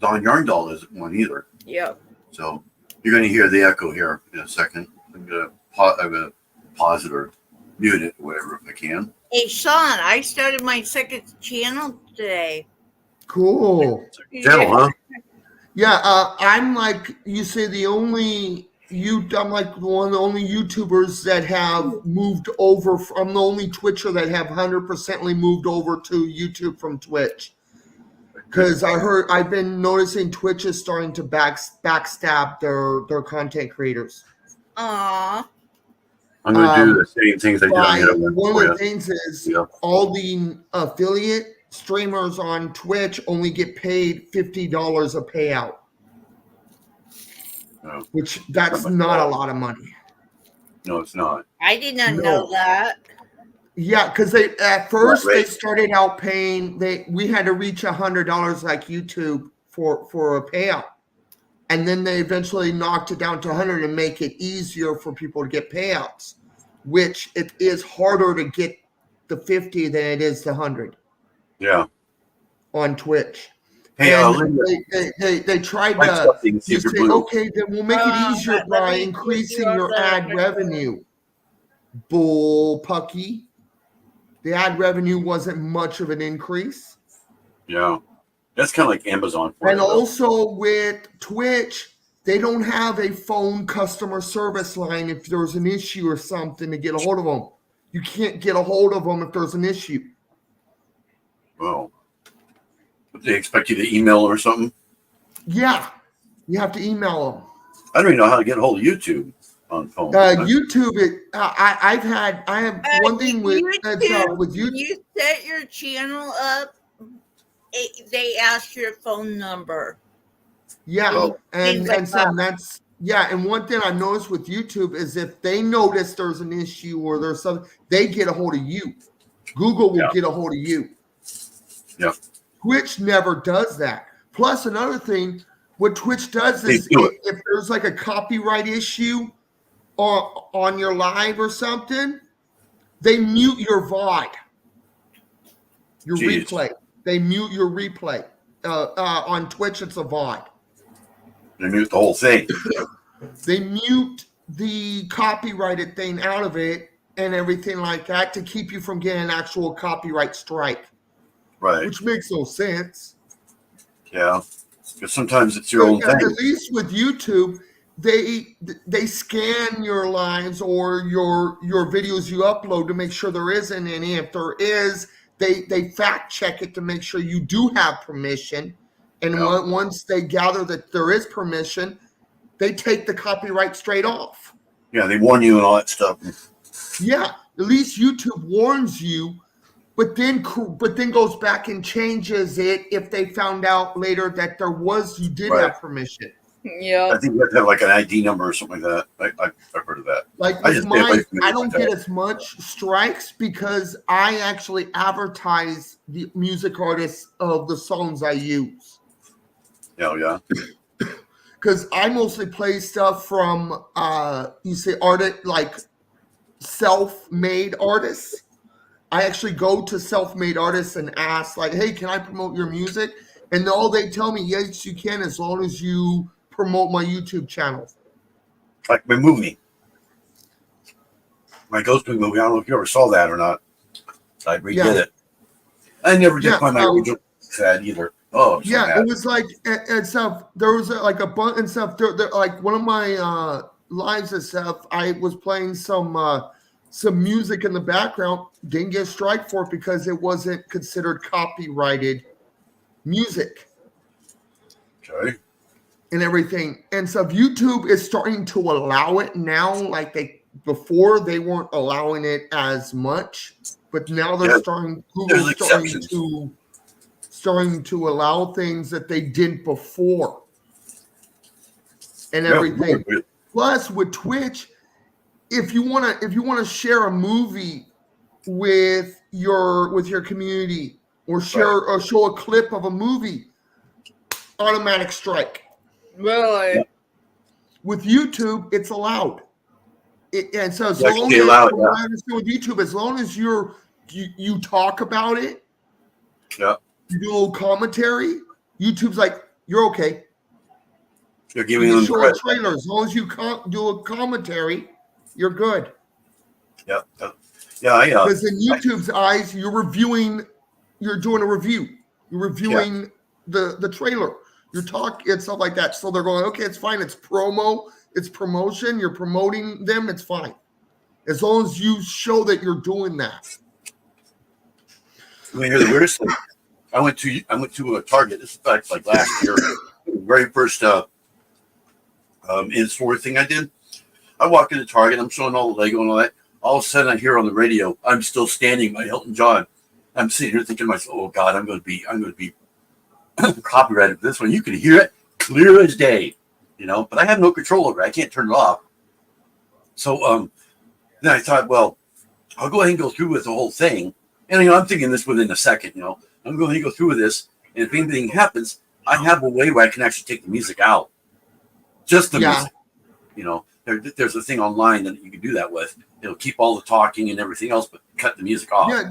Yarndall isn't one either. Yeah. So you're going to hear the echo here in a second. I'm going to pause it or mute it, whatever, if I can. Hey, Sean, I started my second channel today. Cool. Channel, huh? Yeah, I'm like you say I'm like one of the only YouTubers that have moved over. I'm the only Twitcher that have 100% moved over to YouTube from Twitch. Because I've been noticing Twitch is starting to backstab their content creators. Aww. I'm going to do the same things I did on the other one. One of the things is all the affiliate streamers on Twitch only get paid $50 a payout. No. Which that's not a lot of money. No, it's not. I did not know that. Yeah, because they started out paying. We had to reach $100 like YouTube for a payout, and then they eventually knocked it down to 100 and make it easier for people to get payouts. Which it is harder to get the 50 than it is the 100. Yeah. On Twitch. Hey, And they tried like to something, see if you're say, blue. okay, then we'll make it easier let by me put you increasing on your the ad record. revenue. Bull pucky. The ad revenue wasn't much of an increase. Yeah, that's kind of like Amazon for And you, though. also with Twitch, they don't have a phone customer service line if there's an issue or something to get a hold of them. You can't get a hold of them if there's an issue. Well, they expect you to email or something. Yeah, you have to email them. I don't even know how to get a hold of YouTube on phone. YouTube, I have one thing with YouTube, with when YouTube. you set your channel up, they ask your phone number. Yeah, Oh. and Things like some that's and one thing I've noticed with YouTube is if they notice there's an issue or there's something, they get a hold of you. Google will get a hold of you. Yeah. Twitch never does that. Plus, another thing, what Twitch does is if there's like a copyright issue on your live or something, they mute your VOD, your replay. They mute your replay. On Twitch, it's a VOD. They mute the whole thing. They mute the copyrighted thing out of it and everything like that to keep you from getting an actual copyright strike. Right. Which makes no sense. Yeah. Because sometimes it's your own thing. At least with YouTube, they scan your lives or your videos you upload to make sure there isn't any. If there is, they fact check it to make sure you do have permission. And once they gather that there is permission, they take the copyright straight off. Yeah, they warn you and all that stuff. Yeah, at least YouTube warns you, but then goes back and changes it if they found out later that you did have permission. Yeah, I think you have to have like an ID number or something like that. I've heard of that. Like with mine, I don't get as much strikes because I actually advertise the music artists of the songs I use. Yeah. Because I mostly play stuff from you say artist like self-made artists. I actually go to self-made artists and ask like, hey, can I promote your music? And all they tell me, yes, you can, as long as you promote my YouTube channel. Like my movie. My Ghostbusters movie. I don't know if you ever saw that or not. I redid it. I never did find my original sad either. Oh, it was like and stuff. There was like a bunch and stuff. There, like one of my lives and stuff. I was playing some music in the background. Didn't get a strike for it because it wasn't considered copyrighted music. Okay. And everything. And so YouTube is starting to allow it now. Like before they weren't allowing it as much, but now they're Google's starting to allow things that they didn't before. And everything. Plus with Twitch, if you wanna share a movie with your community or show a clip of a movie, automatic strike. Really? Yeah. With YouTube, it's allowed. And so as long as with YouTube, as long as you talk about it, you do a little commentary, YouTube's like, you're okay. You're giving them show a trailer. As long as you do a commentary, you're good. Yeah. Because in YouTube's eyes, you're doing a review. You're reviewing the trailer. You're talking and stuff like that. So they're going, okay, it's fine. It's it's promotion. You're promoting them. It's fine. As long as you show that you're doing that. You hear the weirdest thing? I went to a Target. This is like last year. The very first in-store thing I did. I walk into Target. I'm showing all the Lego and all that. All of a sudden, I hear on the radio, "I'm still standing" by Elton John. I'm sitting here thinking to myself, "Oh God, I'm going to be copyrighted for this one." You can hear it clear as day, but I have no control over it. I can't turn it off. So then I thought, well, I'll go ahead and go through with the whole thing. And I'm thinking this within a second. I'm going to go through with this, and if anything happens, I have a way where I can actually take the music out, just the music. there's a thing online that you can do that with. It'll keep all the talking and everything else, but cut the music off. Yeah,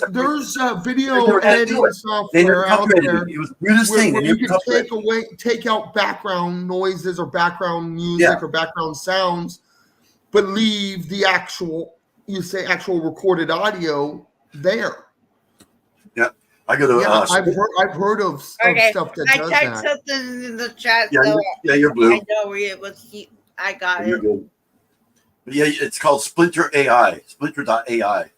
there's video never had to do editing it. They never software out copyrighted there it. It was the weirdest thing. where They you never can copyrighted. take out background noises or background music or background sounds, but leave the actual recorded audio there. Yeah, I go to. I've heard of stuff that does that. I typed something in the chat. Yeah, so you're blue. I know it was. I got You're it. good. But yeah, it's called Splinter AI. Splinter.ai.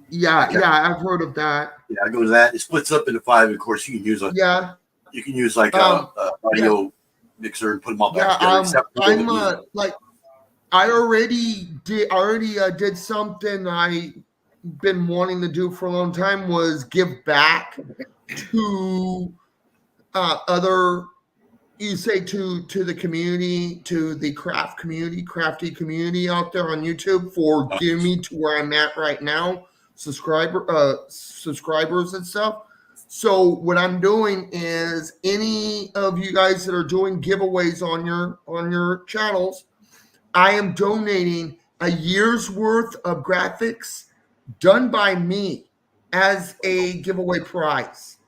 Yeah, I've heard of that. Yeah, I go to that. It splits up into 5. Of course, you can use you can use like a audio mixer and put them all back together. I already did something I've been wanting to do for a long time, was give back to other, you say to the community, to the crafty community out there on YouTube, for getting me to where I'm at right now, subscribers and stuff. So what I'm doing is, any of you guys that are doing giveaways on your channels, I am donating a year's worth of graphics done by me as a giveaway prize.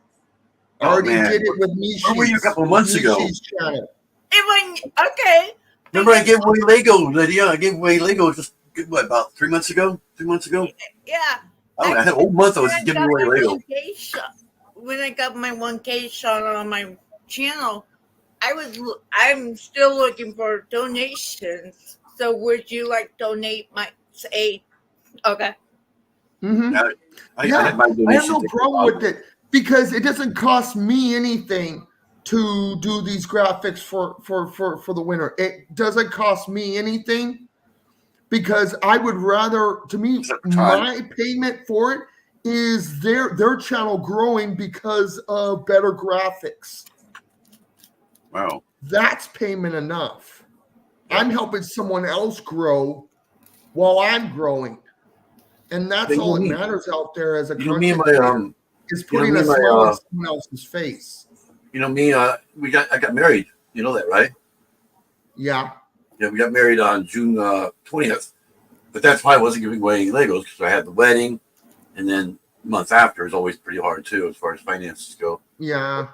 I already did it with Mishi's. Where were you a couple of months ago? It went okay. Remember, I gave away Lego, Lydia. I gave away Lego just about 3 months ago. 3 months ago. Yeah. I had a whole month. I was giving away Lego. When I got my 1K shot on my channel, I'm still looking for donations. So would you donate my say? Okay. Mm-hmm. I have no problem with it, because it doesn't cost me anything to do these graphics for the winner. It doesn't cost me anything, because I would rather, to me, my payment for it is their channel growing because of better graphics. Wow. That's payment enough. I'm helping someone else grow while I'm growing. And that's all that matters out there as a content creator, is putting a smile on someone else's face. You know me, I got married. You know that, right? Yeah. Yeah, we got married on June 20th. But that's why I wasn't giving away any Legos, because I had the wedding, and then a month after is always pretty hard too, as far as finances go. Yeah.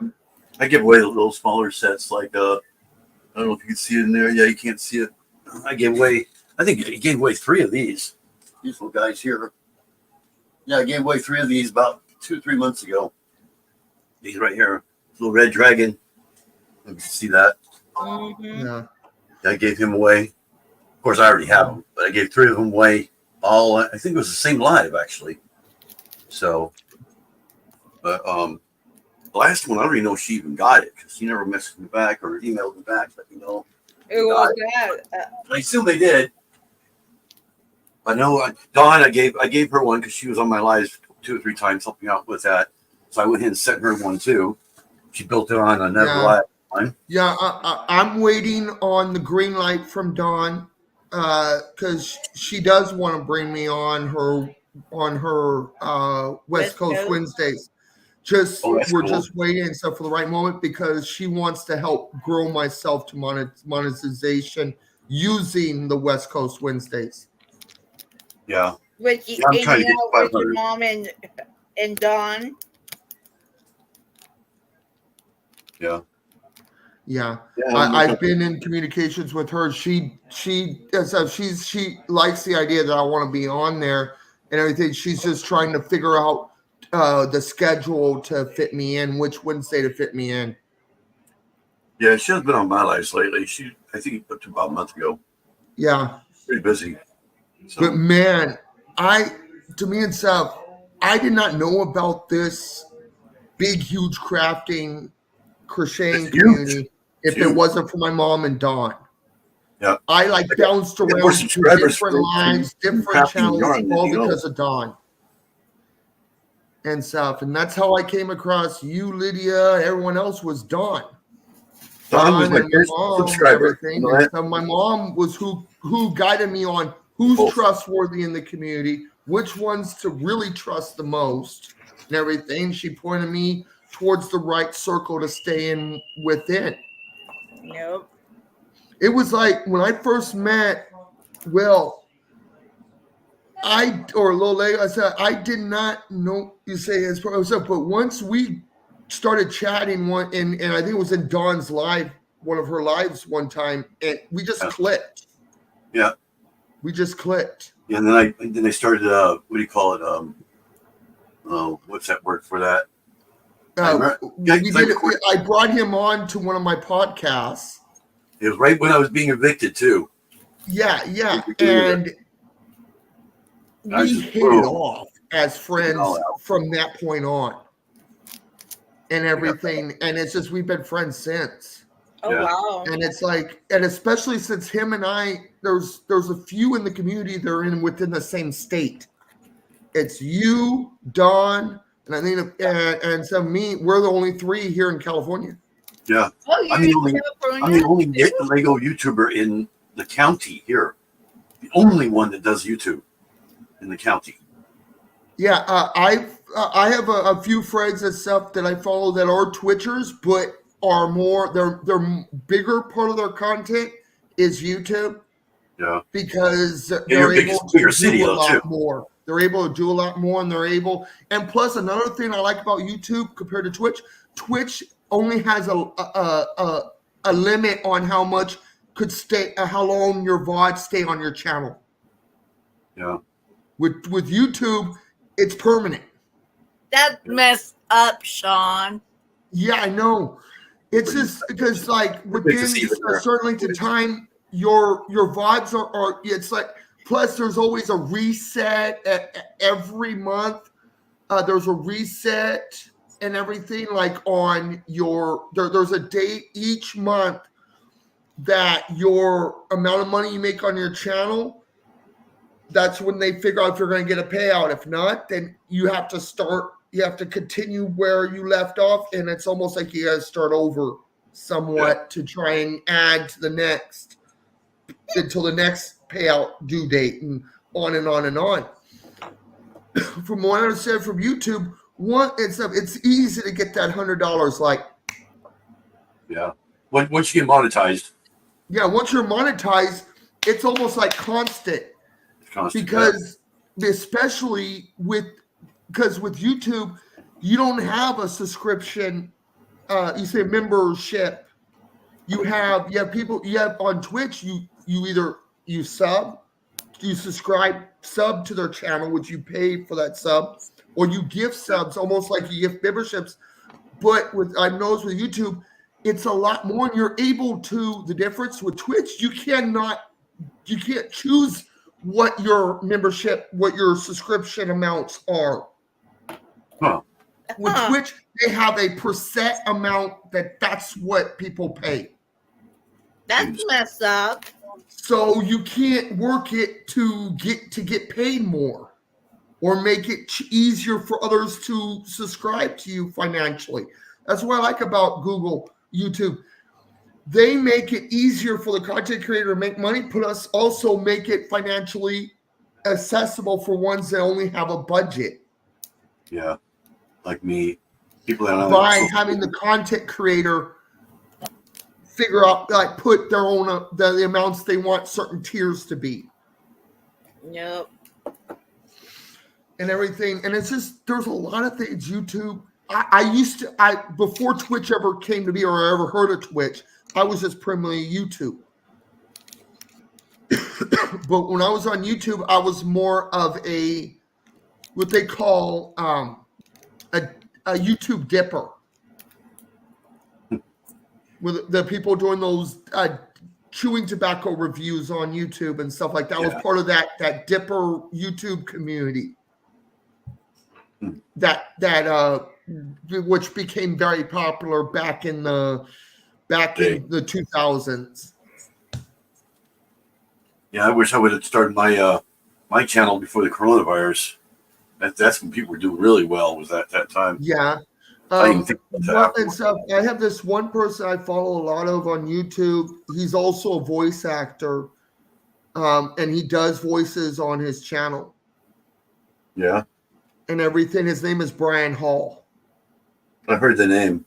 I give away the little smaller sets, like I don't know if you can see it in there. Yeah, you can't see it. I gave away 3 of these. These little guys here. Yeah, I gave away 3 of these about 2 or 3 months ago. These right here. Little red dragon. You can see that. Mm-hmm. Yeah. I gave him away. Of course, I already have them, but I gave 3 of them away. All, I think it was the same live, actually. So, but the last one, I don't even know if she even got it, because she never messaged me back or emailed me back. Let me know. It was that. I assume they did. I know Dawn. I gave her one because she was on my lives 2 or 3 times helping out with that. So I went ahead and sent her one too. She built it on another live one. Yeah, I'm waiting on the green light from Dawn, because she does want to bring me on her West Coast Wednesdays. We're just waiting and stuff for the right moment, because she wants to help grow myself to monetization using the West Coast Wednesdays. Yeah. With I'm trying to get with your mom and Dawn. Yeah. I've been in communications with her. She likes the idea that I want to be on there and everything. She's just trying to figure out the schedule to fit me in, which Wednesday to fit me in. Yeah, she has been on my lives lately. I think up to about a month ago. Yeah. Pretty busy. So. But man, to me and Seth, I did not know about this big, huge crafting, crocheting community if it wasn't for my mom and Dawn. Yeah. I bounced around to different lives, different channels, all because of Dawn and stuff. And that's how I came across you, Lydia. Everyone else was Dawn. Dawn was my first subscriber. So my mom was who guided me on who's trustworthy in the community, which ones to really trust the most, and everything. She pointed me towards the right circle to stay in within. Nope. It was like when I first met Well, I said I did not know you say his profile, but once we started chatting and I think it was in Dawn's live, one of her lives one time, and we just clicked. Yeah. We just clicked. Yeah, and then I started. What do you call it? What's that word for that? I brought him on to one of my podcasts. It was right when I was being evicted too. Yeah, and we hit it off as friends from that point on, and everything. And it's just we've been friends since. Oh wow! And it's like, and especially since him and I, there's a few in the community that are within the same state. It's you, Don, and I think and so me. We're the only three here in California. Yeah, I'm the only Lego YouTuber in the county here. The only one that does YouTube in the county. Yeah, I have a few friends and stuff that I follow that are Twitchers, but are more their bigger part of their content is YouTube. Yeah, because they're able to do a lot more. They're able to do a lot more, and plus another thing I like about YouTube compared to Twitch. Twitch only has a limit on how much could stay, how long your VODs stay on your channel. Yeah. With YouTube, it's permanent. That's messed up, Sean. Yeah, I know. It's just because like within a certain length of time, your VODs are it's like. Plus, there's always a reset every month. There's a reset and everything like on your there's a date each month that your amount of money you make on your channel, that's when they figure out if you're going to get a payout. If not, then you have to continue where you left off, and it's almost like you got to start over somewhat to try and add to the next until the next payout due date, and on and on and on. From what I understand from YouTube, it's easy to get that $100. Like, yeah, once you get monetized. Yeah, once you're monetized, it's almost like constant. It's constant because especially with YouTube, you don't have a subscription. You say membership. You have people. You have on Twitch. You either you subscribe to their channel, which you pay for that sub, or you give subs, almost like you give memberships. But I've noticed with YouTube, it's a lot more, and you're able to. The difference with Twitch, you can't choose what your subscription amounts are. Huh. With Twitch, they have a percent amount that's what people pay. That's messed up. So you can't work it to get paid more, or make it easier for others to subscribe to you financially. That's what I like about YouTube. They make it easier for the content creator to make money, plus also make it financially accessible for ones that only have a budget. Yeah, like me. People that by having the content creator figure out, like, put their own the amounts they want certain tiers to be. Yep. And everything, and it's just there's a lot of things YouTube. Before Twitch ever came to be, or I ever heard of Twitch, I was just primarily YouTube. But when I was on YouTube, I was more of what they call a YouTube dipper. With the people doing those chewing tobacco reviews on YouTube and stuff like that. I was part of that dipper YouTube community. That which became very popular back in the 2000s. Yeah, I wish I would have started my channel before the coronavirus. That's when people were doing really well. Was that time? Yeah. I didn't think about that. And stuff. I have this one person I follow a lot of on YouTube. He's also a voice actor, and he does voices on his channel. Yeah. And everything. His name is Brian Hall. I heard the name.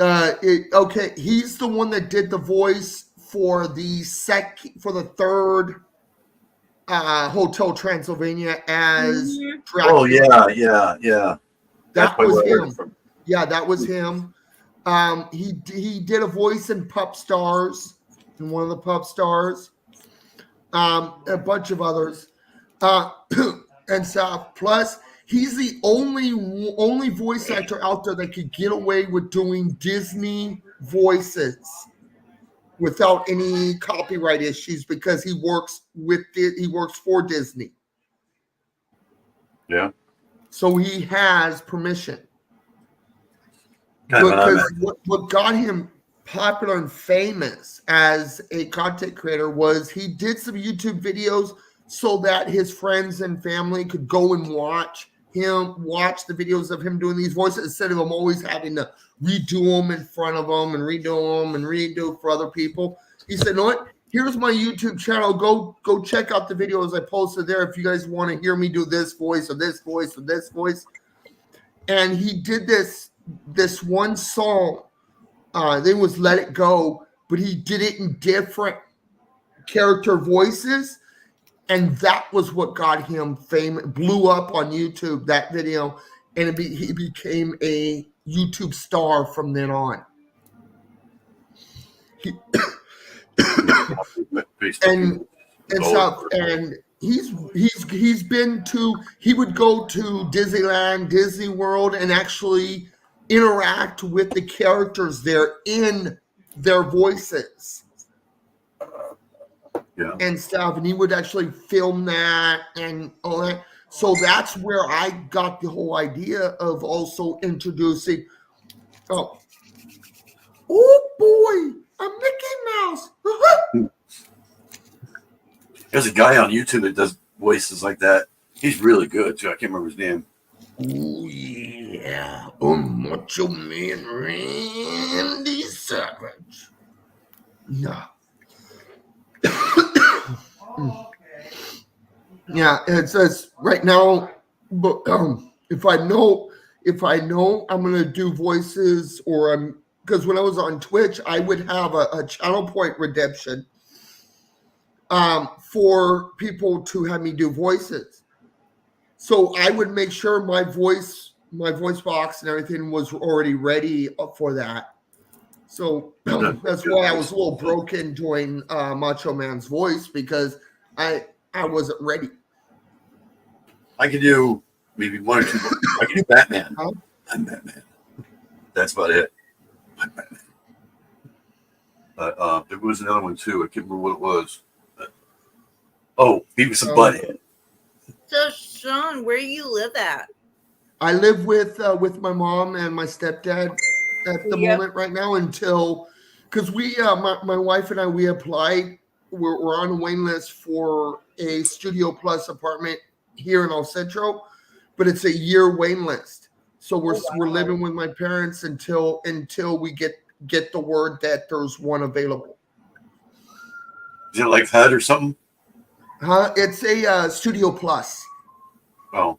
Okay, he's the one that did the voice for the third Hotel Transylvania as Mhm. Dracula. Oh yeah. That's That probably was where I heard him. it from. Yeah, that was him. He did a voice in Pup Stars, in one of the Pup Stars. A bunch of others, uh, and stuff. Plus, he's the only voice actor out there that could get away with doing Disney voices without any copyright issues because he works for Disney, Yeah. so he has permission. Kind of an Because automatic. what got him popular and famous as a content creator was he did some YouTube videos so that his friends and family could go and watch the videos of him doing these voices instead of him always having to redo them in front of them and redo them and redo for other people. He said, "You know what? Here's my YouTube channel. Go check out the videos I posted there if you guys want to hear me do this voice or this voice or this voice." And he did this one song. Then was Let It Go, but he did it in different character voices, and that was what got him fame. Blew up on YouTube, that video, and he became a YouTube star from then on. He, and stuff, and he's been to, he would go to Disneyland, Disney World, and actually interact with the characters there in their voices. Yeah. And stuff, and he would actually film that and all that. So that's where I got the whole idea of also introducing. Oh boy, a Mickey Mouse. There's a guy on YouTube that does voices like that. He's really good too. I can't remember his name. Oh yeah, Macho Man Randy Savage. Yeah. Yeah, it says right now, but if I know I'm gonna do voices, or I'm, because when I was on Twitch, I would have a channel point redemption for people to have me do voices. So I would make sure my voice box and everything was already ready for that. So that's why I was a little broken doing Macho Man's voice, because I wasn't ready. I could do maybe one or two. I could do Batman. Huh? I'm Batman. That's about it. I'm Batman. There was another one too. I can't remember what it was. Oh, Beavis and Butthead. So, Sean, where you live at? I live with my mom and my stepdad at the moment right now, until, because we my wife and I, we applied. We're on a waiting list for a Studio Plus apartment here in El Centro, but it's a year waiting list. So we're living with my parents until we get the word that there's one available. Is it like HUD or something? It's a Studio Plus. Oh.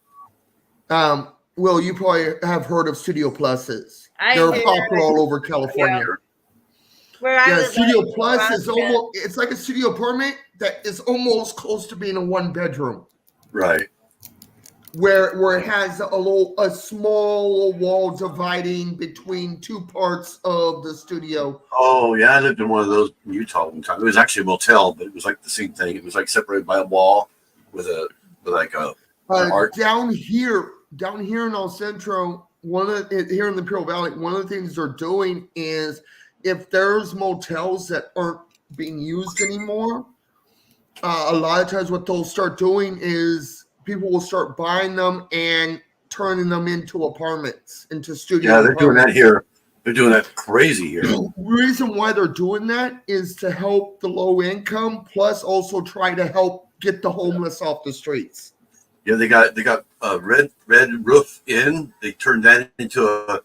Well, you probably have heard of Studio Pluses. I They're did. popular all over California. Where I Yeah, live Studio at, Plus is almost, it's like a studio apartment that is almost close to being a one bedroom. Right. Where it has a small wall dividing between two parts of the studio. Oh yeah, I lived in one of those in Utah one time. It was actually a motel, but it was like the same thing. It was like separated by a wall with like a art. Down here in El Centro, here in the Imperial Valley, one of the things they're doing is, if there's motels that aren't being used anymore, a lot of times what they'll start doing is people will start buying them and turning them into apartments, into studio. Yeah, they're doing that here. They're doing that crazy here. The reason why they're doing that is to help the low income, plus also try to help get the homeless off the streets. Yeah, they got a red roof in. They turned that into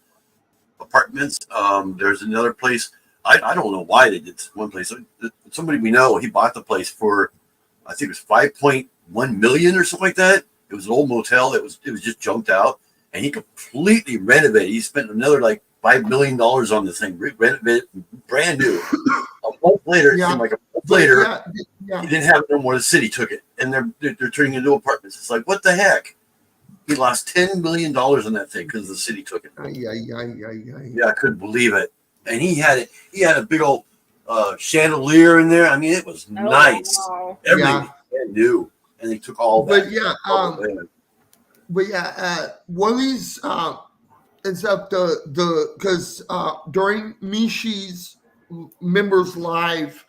apartments. There's another place. I don't know why they did this one place. Somebody we know, he bought the place for, I think it was $5.1 million or something like that. It was an old motel. It was just junked out, and he completely renovated. He spent another like $5 million on this thing, renovated, brand new. A month later, he didn't have it no more. The city took it. and they're turning into apartments. It's like, what the heck? He lost $10 million on that thing because the city took it. Yeah, I couldn't believe it. And he had it. He had a big old chandelier in there. I mean, it was nice. Wow. Everything brand new, and they took all that. But yeah, Willie's and stuff. Because during Mishi's members live,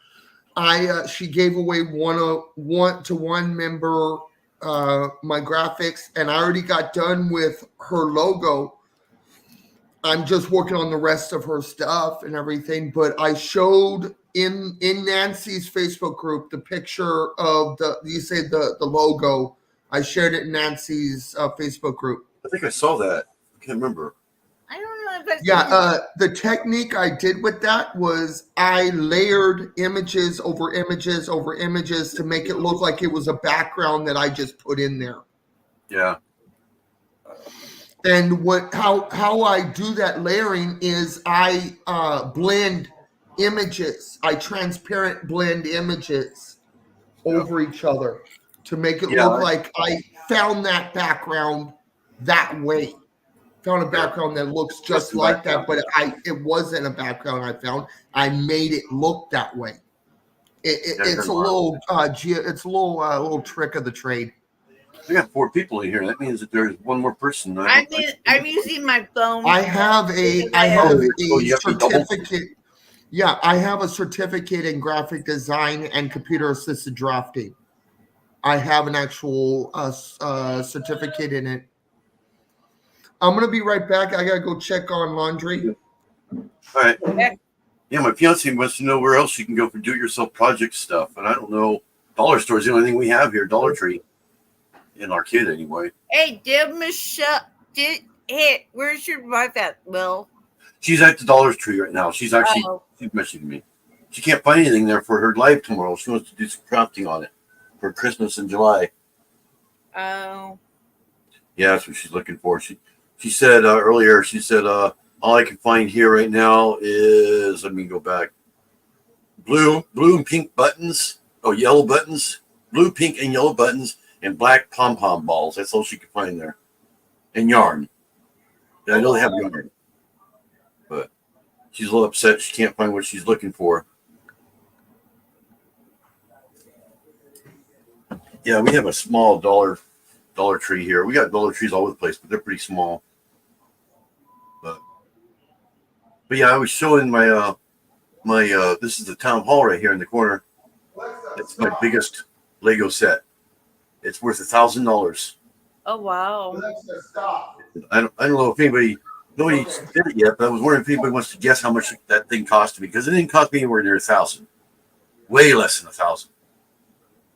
she gave away one member my graphics, and I already got done with her logo. I'm just working on the rest of her stuff and everything, but I showed in Nancy's Facebook group the picture of the logo. I shared it in Nancy's Facebook group. I think I saw that. I can't remember. I don't know if that's the technique I did with that was I layered images over images over images to make it look like it was a background that I just put in there. Yeah. And how I do that layering is I blend images. I transparent blend images over each other to make it look like I found that background that way. Found a background that looks just like that, but it wasn't a background I found. I made it look that way. It's a little little trick of the trade. We got 4 people in here. That means that there's one more person. I'm using my phone. I have a certificate. Yeah, I have a certificate in graphic design and computer assisted drafting. I have an actual certificate in it. I'm gonna be right back. I gotta go check on laundry. All right. Yeah, my fiance wants to know where else you can go for do-it-yourself project stuff, and I don't know. Dollar store is the only thing we have here. Dollar Tree. In our kid, anyway. Hey, where's your wife at, Will? She's at the Dollar Tree right now. She's actually she's messaging me. She can't find anything there for her live tomorrow. She wants to do some crafting on it for Christmas in July. Oh. Yeah, that's what she's looking for. She said earlier. She said all I can find here right now is, let me go back. Blue and pink buttons. Oh, yellow buttons. Blue, pink, and yellow buttons. And black pom-pom balls. That's all she could find there. And yarn. Yeah, I know they have yarn. But she's a little upset she can't find what she's looking for. Yeah, we have a small Dollar Tree here. We got Dollar Trees all over the place, but they're pretty small. But yeah, I was showing my this is the town hall right here in the corner. It's my biggest Lego set. It's worth $1,000. Oh wow! I don't know if nobody did it yet, but I was wondering if anybody wants to guess how much that thing cost me, because it didn't cost me anywhere near $1,000. Way less than $1,000.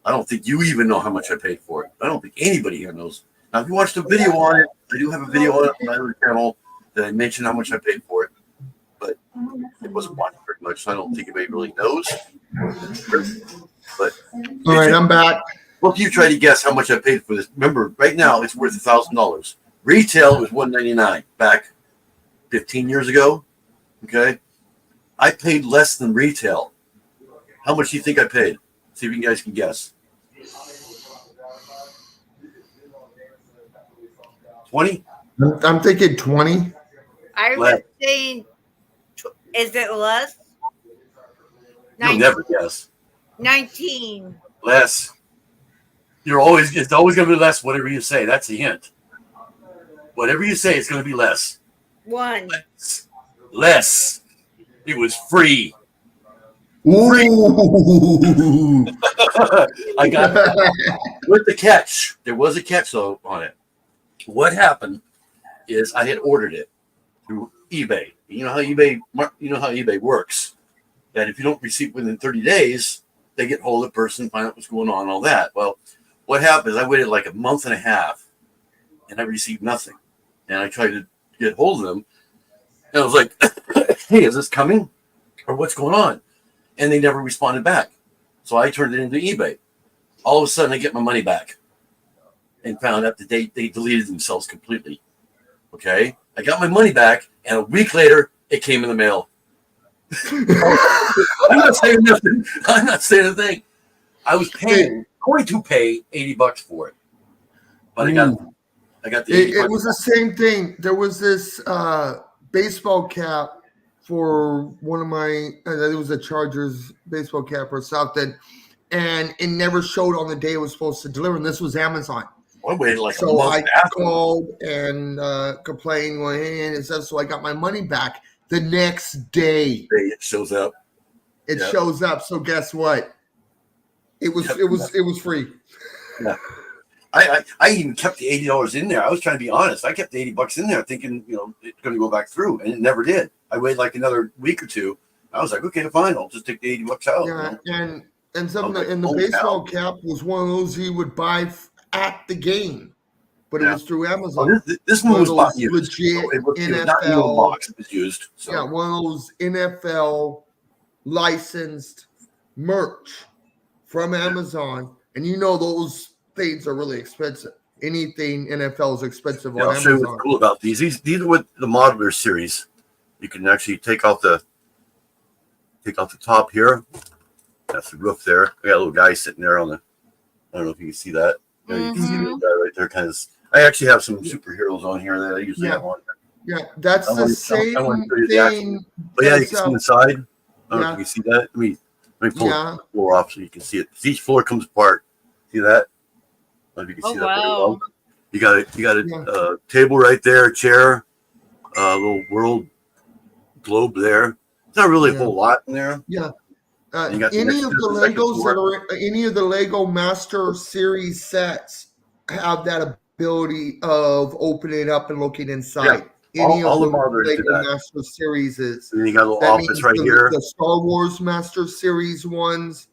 I don't think you even know how much I paid for it. I don't think anybody here knows. Now, if you watched a video on it, I do have a video on it on my other channel that I mentioned how much I paid for it, but it wasn't watched very much, so I don't think anybody really knows. But all right, I'm back. Well, if you try to guess how much I paid for this, remember, right now it's worth $1,000. Retail was $199 back 15 years ago. Okay, I paid less than retail. How much do you think I paid? See if you guys can guess. 20? I'm thinking 20. I was saying, is it less? You'll never guess. 19. Less. It's always going to be less. Whatever you say, that's a hint. Whatever you say, it's going to be less. 1. Less. It was free. Ooh. I got that. With the catch. There was a catch though on it. What happened is I had ordered it through eBay. You know how eBay works. That if you don't receive within 30 days, they get hold of the person, find out what's going on, all that. Well, what happened is I waited like a month and a half, and I received nothing. And I tried to get hold of them, and I was like, "Hey, is this coming, or what's going on?" And they never responded back. So I turned it into eBay. All of a sudden, I get my money back, and found out that they deleted themselves completely. Okay, I got my money back, and a week later, it came in the mail. I'm not saying nothing. I'm not saying a thing. I was paying going to pay $80 for it, but I got the $80. It was the same thing. There was this baseball cap for one of my. It was a Chargers baseball cap or something, and it never showed on the day it was supposed to deliver. And this was Amazon. I waited like a So month I after. called and complained, and stuff. So I got my money back the next day. It shows up. It Yeah. shows up. So guess what? It was free. Yeah. I even kept the $80 in there. I was trying to be honest. I kept the $80 in there, thinking it's going to go back through, and it never did. I waited like another week or two. I was like, okay, fine. I'll just take the $80 out. Yeah, and some like, and the baseball cap was one of those you would buy at the game, but it was through Amazon. This one was bought used. Legit So it was NFL. not in a box. It was used. So. Yeah, one of those NFL licensed merch from Amazon, and those things are really expensive. Anything NFL is expensive on I'll show you Amazon. what's cool about these. These are what the Modular series. You can actually take off the top here. That's the roof there. I got a little guy sitting there on the. I don't know if you can see that. You can see the little guy right there. Kind of. I actually have some superheroes on here that I usually have on. Yeah, that's the same thing. But yeah, you can see inside. I don't know if you can see that. Let me pull Yeah. the floor off so you can see it. Each floor comes apart. See that? I don't know if you can see that very well. You got a table right there, a chair, a little world globe there. It's not really a whole lot in there. Yeah. You got the Any next of to the the second Legos floor. that are any of the Lego Master Series sets have that ability of opening it up and looking inside. Any all of the the Modelers do Lego that. Master Series is. And you got a little That office means right here. The Star Wars Master Series ones.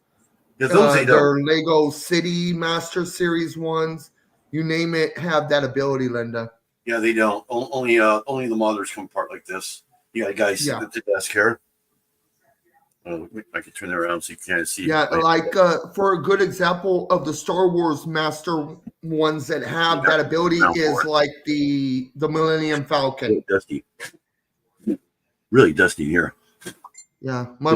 Yeah, those they don't. Their Lego City Master Series ones. You name it, have that ability, Linda. Yeah, they don't. Only the Modelers come apart like this. You got a guy sitting at the desk here. I can turn it around so you can see. Yeah, like for a good example of the Star Wars Master ones that have that ability is like the Millennium Falcon. Dusty. Really dusty here. Yeah, my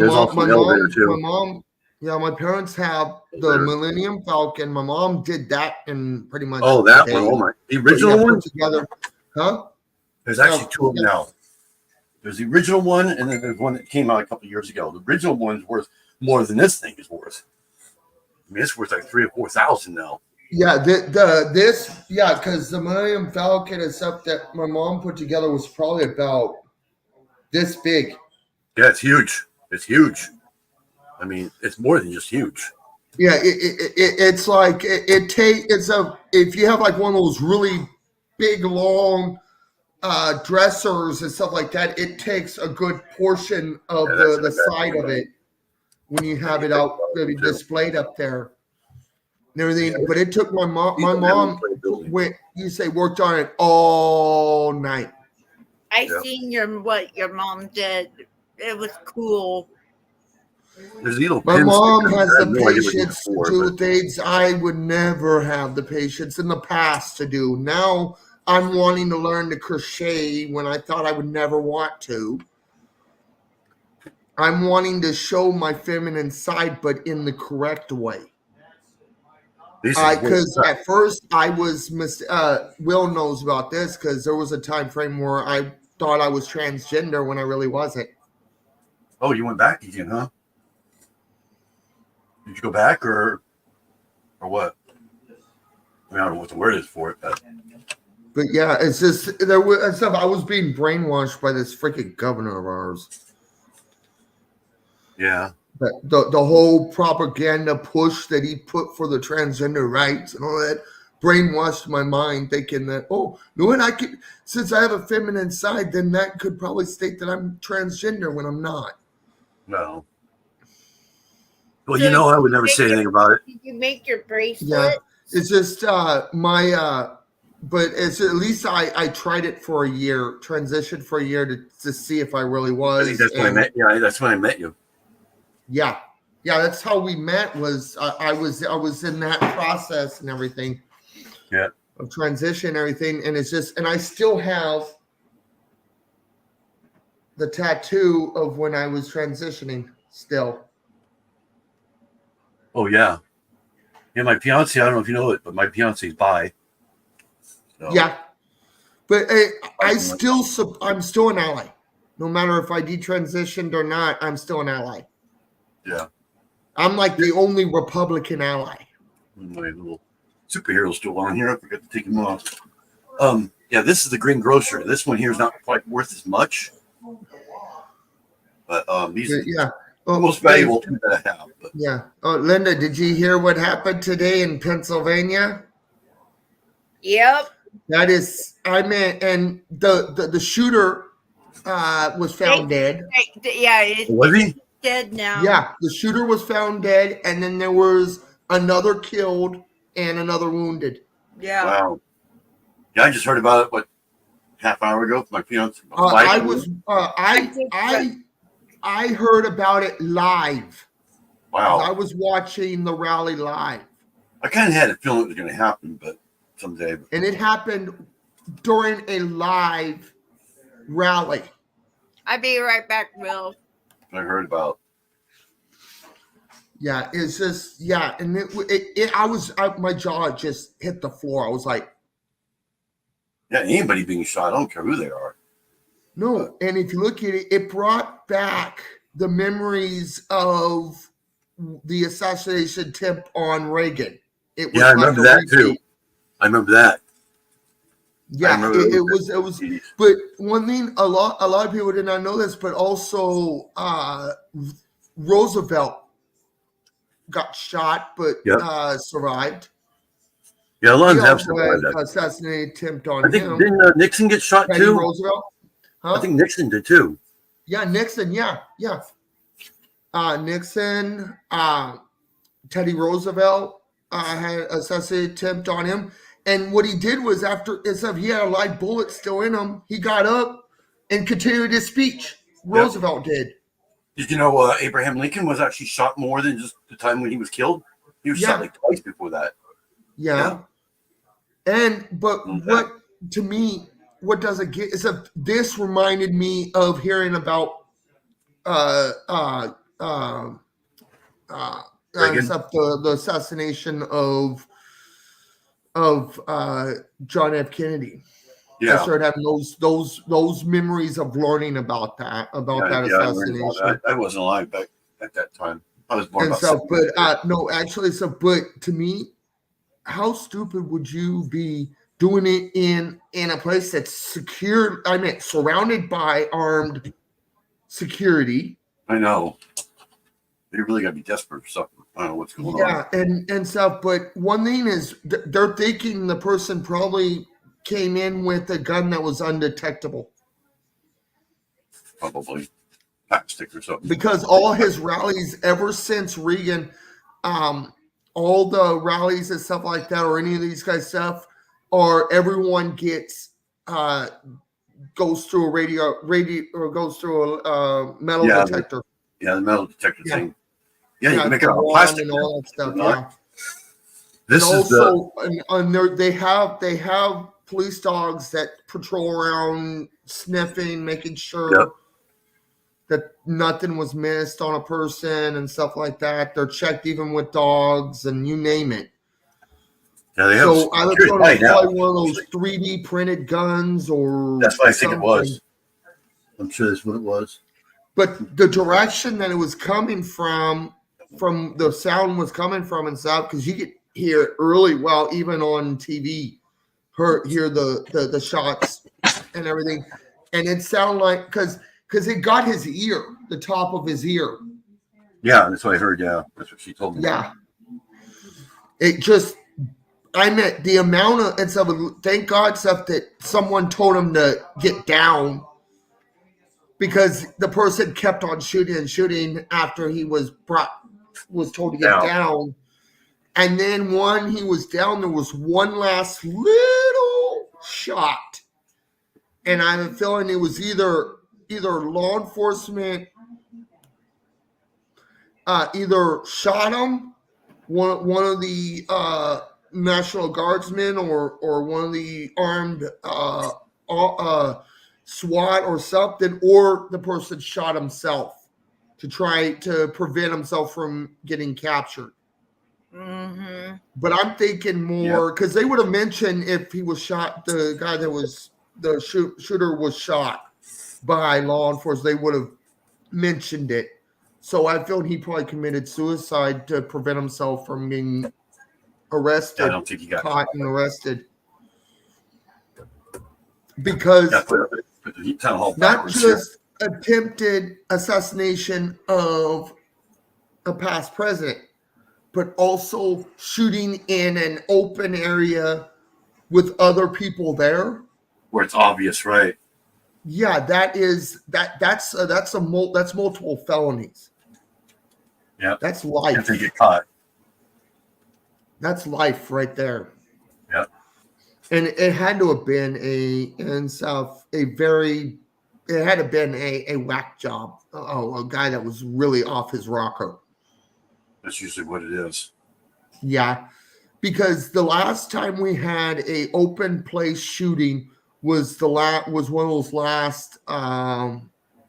parents have the Millennium Falcon. My mom did that in pretty much. Oh, that one. Oh my, the original one together, huh? There's actually two of them now. There's the original one, and then there's one that came out a couple of years ago. The original one is worth more than this thing is worth. I mean, it's worth like $3,000 or $4,000 now. Yeah, because the Millennium Falcon is stuff that my mom put together was probably about this big. Yeah, it's huge. It's huge. I mean, it's more than just huge. Yeah, it's like if you have like one of those really big long dressers and stuff like that, it takes a good portion of the side of it when you have it out maybe displayed up there and everything. But it took my mom worked on it all night. I seen what your mom did. It was cool. My mom has the patience to do things I would never have the patience in the past to do. Now I'm wanting to learn to crochet when I thought I would never want to. I'm wanting to show my feminine side, but in the correct way. Because at first I was, Will knows about this, because there was a time frame where I thought I was transgender when I really wasn't. Oh, you went back again, huh? Did you go back or what? I mean, I don't know what the word is for it, But yeah, it's just there was stuff. I was being brainwashed by this freaking governor of ours. Yeah. The whole propaganda push that he put for the transgender rights and all that brainwashed my mind, thinking that since I have a feminine side, then that could probably state that I'm transgender when I'm not. No. Well, I would never say anything about it. Did you make your bracelet? Yeah, it's just but it's at least I tried it for a year, transitioned for a year to see if I really was. I think that's when I met. Yeah, that's when I met you. Yeah, that's how we met. Was I was in that process and everything. Yeah. Of transition and everything, and it's just, and I still have the tattoo of when I was transitioning still. Oh yeah. Yeah, my fiance, I don't know if you know it, but my fiance's bi. So, Yeah, but I'm still an ally. No matter if I detransitioned or not, I'm still an ally. yeah. I'm like the only Republican ally. My little superhero's still on here. I forgot to take him off. Yeah, this is the Green Grocer. This one here is not quite worth as much, but these are Yeah. the most valuable two that I have. But Yeah. Oh, Linda, did you hear what happened today in Pennsylvania? Yep. That is, I mean, and the shooter was found dead. Yeah, it's was he? dead now. Yeah, the shooter was found dead, and then there was another killed and another wounded. Yeah. Wow. Yeah, I just heard about it. What, half hour ago? My fiance. I heard about it live. Wow. I was watching the rally live. I kind of had a feeling it was going to happen, but someday. And it happened during a live rally. I'll be right back, Will. I heard about. Yeah, it's just, yeah. And my jaw just hit the floor. I was like, Yeah, anybody being shot, I don't care who they are. no. And if you look at it, it brought back the memories of the assassination attempt on Reagan. It was Yeah, I remember that too. I remember that. Yeah, it was. But one thing, a lot of people did not know this, but also Roosevelt got shot, but survived. Yeah, a lot of them have He also survived had that. assassination attempt on I think him. didn't Nixon get shot Teddy too? Roosevelt. Huh? I think Nixon did too. Yeah, Nixon. Yeah. Nixon. Teddy Roosevelt had assassination attempt on him. And what he did was instead of he had a live bullet still in him, he got up and continued his speech. Roosevelt did. Did you know Abraham Lincoln was actually shot more than just the time when he was killed? He was shot like twice before that. Yeah. But what, to me, what doesn't get is this reminded me of hearing about the assassination of John F. Kennedy. Yeah. I started having those memories of learning about that assassination. I wasn't alive back at that time. I was born. And so, but to me, how stupid would you be doing it in a place that's secure? I mean, surrounded by armed security. I know. They really got to be desperate for something. I don't know what's going on. Yeah, and stuff. But one thing is, they're thinking the person probably came in with a gun that was undetectable. Probably stick or something. Because all his rallies ever since Reagan, all the rallies and stuff like that, or any of these guys stuff, or everyone gets goes through a radio or goes through a metal detector. Yeah, the metal detector thing. Yeah, you can make it out of plastic and all that stuff. Yeah. They have police dogs that patrol around sniffing, making sure that nothing was missed on a person and stuff like that. They're checked even with dogs and you name it. Yeah, they have. So I was going to buy one of those 3D printed guns, or that's what I think it was. I'm sure that's what it was. But the direction that it was coming from the sound was coming from and stuff, because you could hear it early, well, even on TV, hear the shots and everything, and it sounded like because it got his ear, the top of his ear. Yeah, that's what I heard. Yeah, that's what she told me. Yeah, it just. I meant the amount of and stuff. Thank God, stuff that someone told him to get down, because the person kept on shooting after he was told to get down. And then when he was down, there was one last little shot, and I have a feeling it was either law enforcement either shot him, one of the National Guardsmen or one of the armed SWAT or something, or the person shot himself to try to prevent himself from getting captured. Mm-hmm. But I'm thinking more because they would have mentioned if he was shot, the guy that was the shooter was shot by law enforcement, they would have mentioned it. So I feel he probably committed suicide to prevent himself from being arrested, I don't think he got caught and arrested. Because put the town hall not backwards here. just attempted assassination of a past president, but also shooting in an open area with other people there. Where it's obvious, right? Yeah, that's multiple felonies. Yeah. That's If life. they get caught. That's life right there. Yeah. And it had to have been it had to have been a whack job. A guy that was really off his rocker. That's usually what it is. Yeah. Because the last time we had a open place shooting was one of those last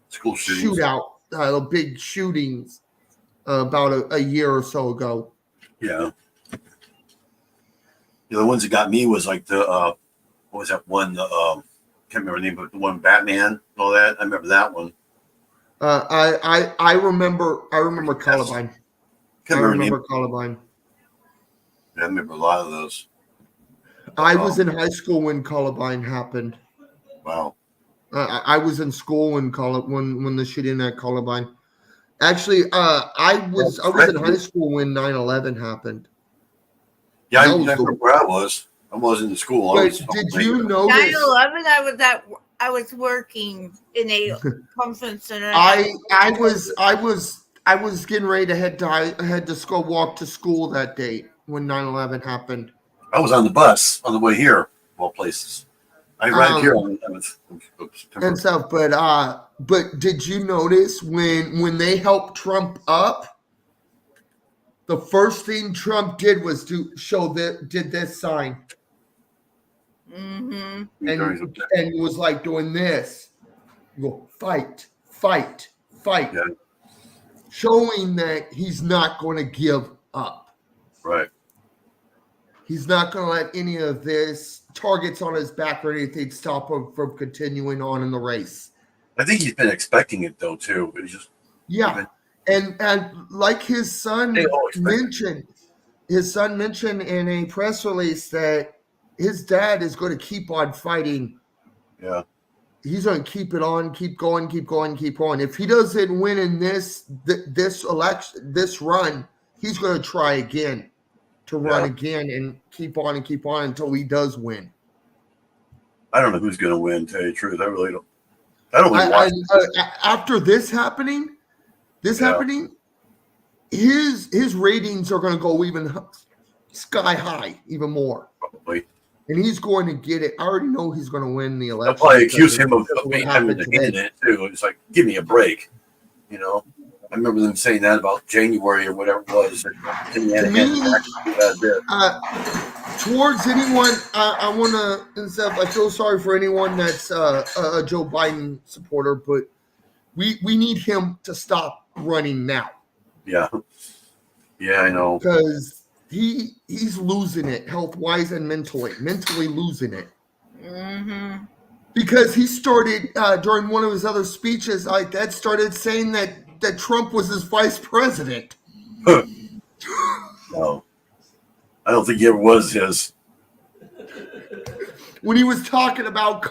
School shootings. shootout, the big shootings about a year or so ago. Yeah. The ones that got me was like the what was that one? Can't remember the name, but the one Batman and all that. I remember that one. I remember Columbine. Can't remember the name. Columbine. Yeah, I remember a lot of those. I was in high school when Columbine happened. Wow. I was in school when the shooting at Columbine. Actually, I was in high school when 9/11 happened. Yeah, I remember where I was. I wasn't in school. But did you notice? 9/11. I was working in a conference center. I was getting ready to head to go walk to school that day when 9/11 happened. I was on the bus on the way here, of all places. I arrived here on the 11th of September. And stuff, but did you notice when they helped Trump up, the first thing Trump did was did this sign. Mm-hmm. And was like doing this. Go fight. Yeah. Showing that he's not going to give up. Right. He's not going to let any of this targets on his back or anything stop him from continuing on in the race. I think he's been expecting it though too. But And like his son mentioned in a press release that his dad is going to keep on fighting. Yeah. He's going to keep it on, keep going. If he doesn't win in this election, this run, he's going to try again to run again and keep on until he does win. I don't know who's going to win, to tell you the truth. I really don't. I don't really watch after this happening, his ratings are going to go even sky high, even more. Probably. And he's going to get it. I already know he's going to win the election. They'll probably accuse him of having the hand in it too. It's like, give me a break. I remember them saying that about January or whatever it was. Towards anyone, I want to. I feel sorry for anyone that's a Joe Biden supporter, but we need him to stop running now. Yeah, I know. Because he's losing it health-wise and mentally losing it. Mm-hmm. Because he started during one of his other speeches like that, started saying that Trump was his vice president. No, I don't think he ever was his. When he was talking about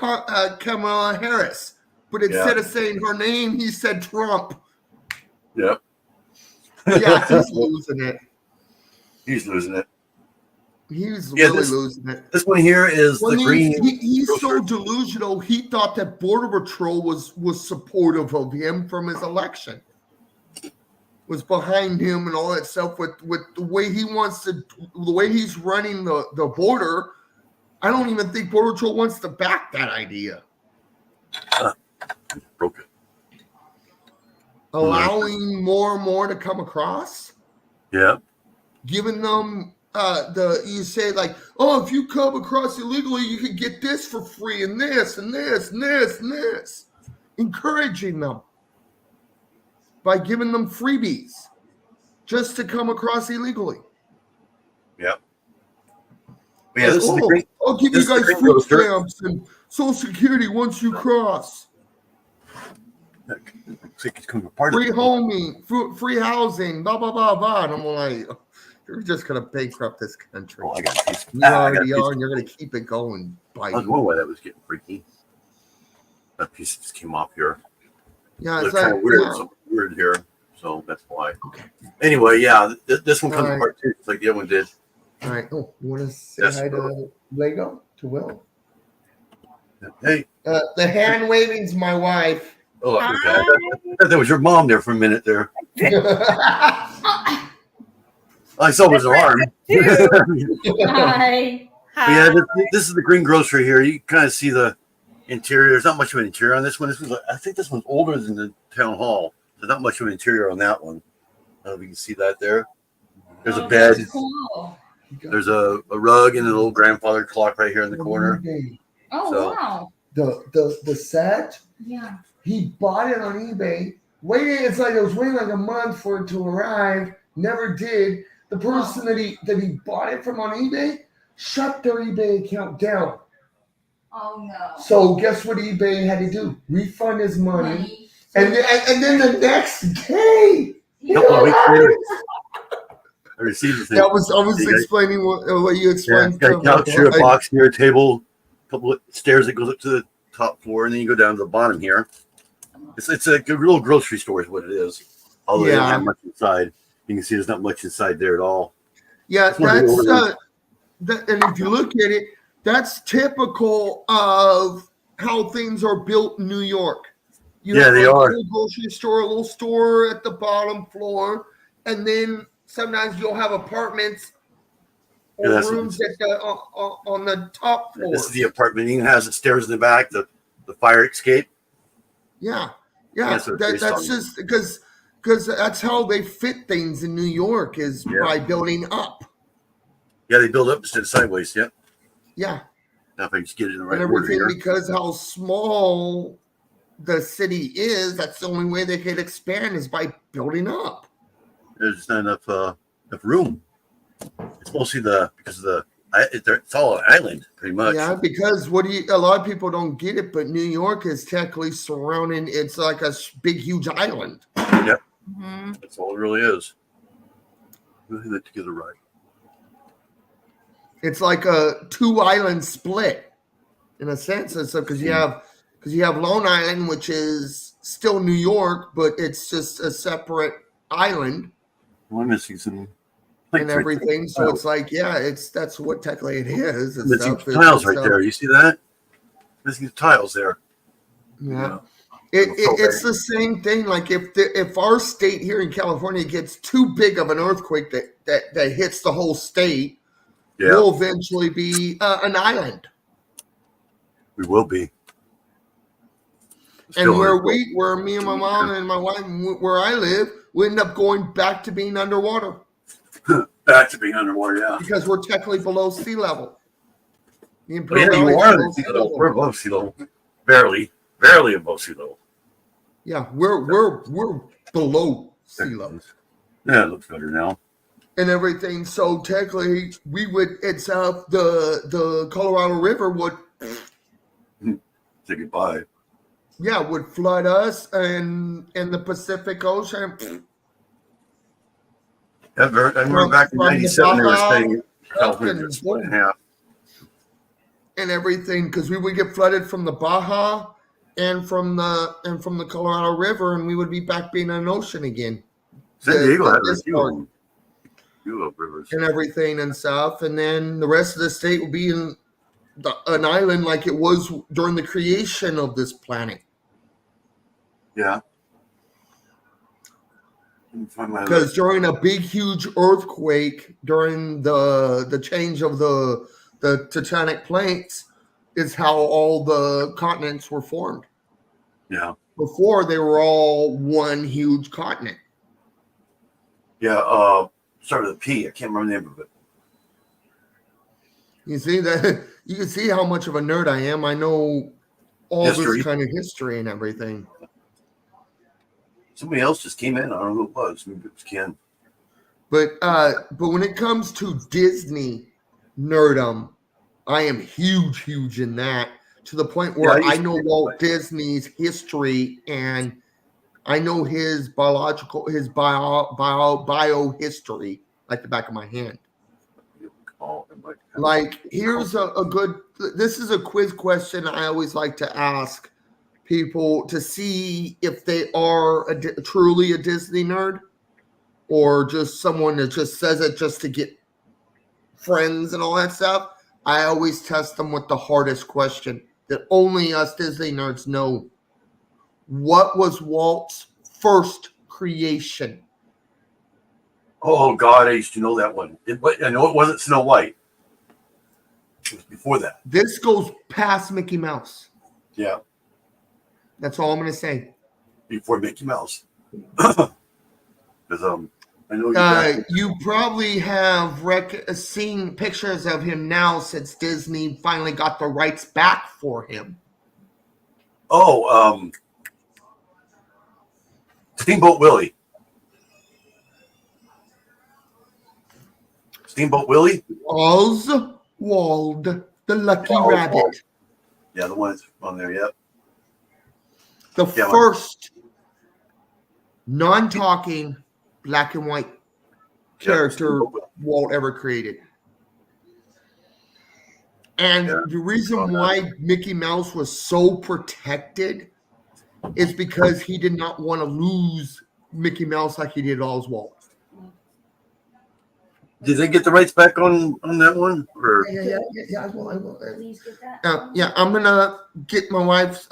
Kamala Harris, but instead of saying her name, he said Trump. Yep. Yeah, he's losing it. He's losing it. He's really losing it. This one here is the green. He's so delusional. He thought that Border Patrol was supportive of him from his election. Was behind him and all that stuff with the way he wants to, the way he's running the border. I don't even think Border Patrol wants to back that idea. Broke it. Allowing more and more to come across. Yeah. Giving them you say like, oh, if you come across illegally, you can get this for free and this and this and this and this. Encouraging them by giving them freebies just to come across illegally. Yep. But yeah, this is the green. I'll give this you is the guys green food grocer. stamps and Social Security once you cross. Looks like it's coming apart. Free homing, free housing, blah blah blah blah. And I'm like, you're just gonna bankrupt this country. Oh, I got a piece. You I got a already piece. are, and you're gonna keep it going. I was Biden. wondering why that was getting freaky. That piece just came off here. Yeah, It's it's kind like of weird. yeah. Something weird here. So that's why. Okay. Anyway, yeah, this one comes All right. apart too, just like the other one did. All right. Oh, you want to say Yes, hi bro. to Lego? To Will? Hey. The hand waving's my wife. Oh, okay. I thought that was your mom there for a minute there. I saw it was her arm. Hi. But yeah, this is the green grocery here. You kind of see the interior. There's not much of an interior on this one. I think this one's older than the town hall. There's not much of an interior on that one. I don't know if you can see that there. There's a bed. That's cool. There's a rug and a little grandfather clock right here in the corner. Oh, So- wow. The set, Yeah. he bought it on eBay. It's like it was waiting like a month for it to arrive. Never did. The person that he bought it from on eBay shut their eBay account down. Oh, no. So guess what eBay had to do? Refund his money. And then the next day, Couple of weeks later, I received the thing. I was You got- explaining what you Yeah, explained. got a couch here, a I- box here, a table, a couple of stairs that goes up to the top floor, and then you go down to the bottom here. It's a little grocery store is what it is. Although they don't Yeah. have much inside. You can see there's not much inside there at all. Yeah, It's one of the that's older and if you look at it, that's typical of how things are built in New York. You Yeah, have they like are. a little grocery store, a little store at the bottom floor, and then sometimes you'll have apartments or Yeah, that's- rooms at on the top floor. This is the apartment. It even has the stairs in the back, the fire escape. Yeah, That's what it's that's based on. just because that's how they fit things in New York is Yeah. by building up. Yeah, they build up instead of sideways. Yep. Yeah. Now if I just get it in the right And order everything here. because how small the city is, that's the only way they can expand is by building up. There's just not enough room. It's mostly because of it's all an island pretty much. Yeah, because a lot of people don't get it, but New York is technically surrounding. It's like a big, huge island. Mm-hmm. That's all it really is. Look at that together right. It's like a 2-island split, in a sense. And so because you have Long Island, which is still New York, but it's just a separate island Well, I'm missing some and everything. So it's like, that's what technically it is. And missing stuff. tiles It's, right there. You see that? Missing the tiles there. Yeah. It's the same thing. Like if our state here in California gets too big of an earthquake that hits the whole state, Yeah, we'll eventually be an island. we will be. And where me and my mom and my wife, where I live, we end up going back to being underwater back to being underwater, yeah. because we're technically below sea level. The But yeah, Imperial you Valley are is at sea level. We're above sea level. Barely above sea level. Yeah, we're below sea level. Yeah, it looks better now. And everything. So technically, the Colorado River would Say goodbye. would flood us and the Pacific Ocean. Yeah, I remember back in From the '97 they were Baja saying California and got split in half. And everything because we would get flooded from the Baja and from the Colorado River, and we would be back being an ocean again. San Diego had a this few part. of them. Few of rivers. And everything and stuff, and then the rest of the state will be in an island like it was during the creation of this planet. Yeah. Let me find my Because list. during a big, huge earthquake during the change of the tectonic plates is how all the continents were formed. Yeah. Before they were all one huge continent. Yeah. Started with a P. I can't remember the name of it. You see that you can see how much of a nerd I am. I know all History. this kind of history and everything. Somebody else just came in. I don't know who it was. Maybe it was Ken. But when it comes to Disney nerdum, I am huge in that, to the point Yeah, where I I used to know be that Walt way. Disney's history, and I know his bio history like the back of my hand. Oh, it might have- Like, here's a good. This is a quiz question I always like to ask people to see if they are truly a Disney nerd, or just someone that just says it just to get friends and all that stuff. I always test them with the hardest question that only us Disney nerds know. What was Walt's first creation? Oh God, I used to know that one. I know it wasn't Snow White. It was before that. This goes past Mickey Mouse. Yeah, That's all I'm going to say. before Mickey Mouse. Because I know you. You probably have seen pictures of him now since Disney finally got the rights back for him. Oh, Steamboat Willie. Steamboat Willie. Oswald the Lucky Yeah, Oswald. Rabbit. Yeah, the one that's on there. Yep. The Yeah, first non-talking black and white character Walt ever created. And Yeah. the reason why Mickey Mouse was so protected is because he did not want to lose Mickey Mouse like he did Oswald. Did they get the rights back on that one? Or Yeah, I will. Please get that. Yeah, I'm gonna get my wife's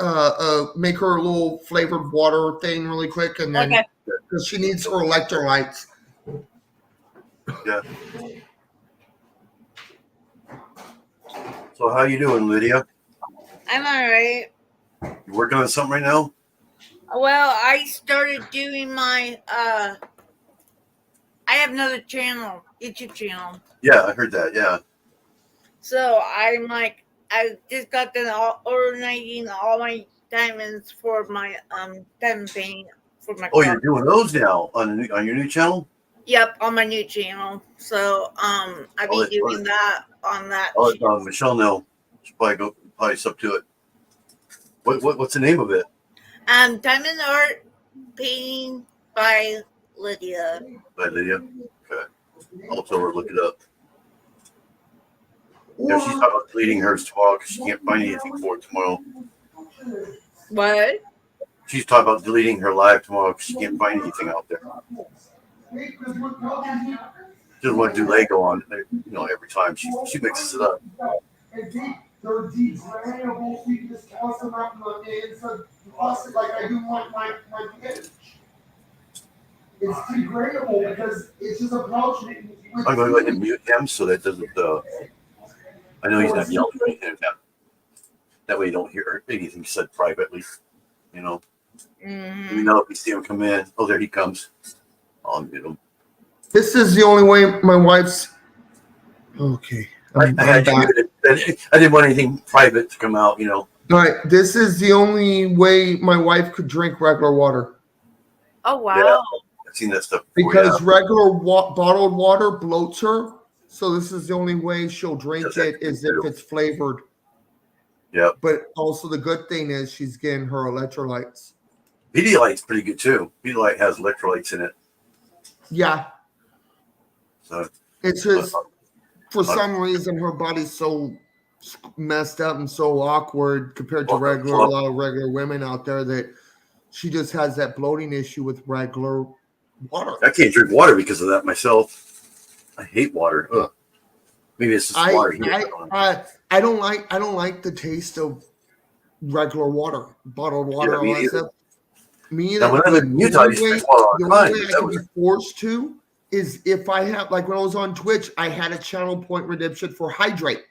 make her a little flavored water thing really quick, and then Okay. because she needs her electrolytes. yeah. So how you doing, Lydia? I'm all right. You working on something right now? Well, I started doing my I have another channel, YouTube channel. Yeah, I heard that. Yeah. So I'm like, I just got done organizing all my diamonds for my diamond painting for my. Oh, car. you're doing those now on your new channel? Yep, on my new channel. So I'll be let- doing that on that. I'll let Michelle know. She's probably up to it. What's the name of it? Diamond art painting by Lydia. By Lydia. Okay. I'll tell her to look it up. Yeah, she's talking about deleting hers tomorrow because she can't find anything for it tomorrow. What? She's talking about deleting her live tomorrow because she can't find anything out there. She doesn't want to do Lego on it, every time. She mixes it up. They're degradable, so you can just toss them out and toss it like I do my page. It's degradable because it's just a pouch. I'm going to go ahead and mute him so that doesn't. I know he's not yelling or anything. That way you don't hear anything said privately. Mm-hmm. We know if we see him come in. Oh, there he comes. I'll mute him. This is the only way my wife's. Okay. I had you muted. I didn't want anything private to come out. All right. This is the only way my wife could drink regular water. Oh wow! Yeah. I've seen that stuff before, Because regular bottled water bloats her. So this is the only way she'll drink it is if it's flavored. Yeah. But also the good thing is she's getting her electrolytes. Pedialyte's pretty good too. Pedialyte has electrolytes in it. Yeah. So it's just for some reason her body's so messed up and so awkward compared to a lot of regular women out there that she just has that bloating issue with regular water. I can't drink water because of that myself. I hate water. Ugh. Maybe it's just water here. I don't like the taste of regular water, bottled water, all that stuff. Me either. Now, when I lived in Utah, I used to drink water all the time. The only way I can be forced to is if I have, like when I was on Twitch, I had a channel point redemption for Hydrate.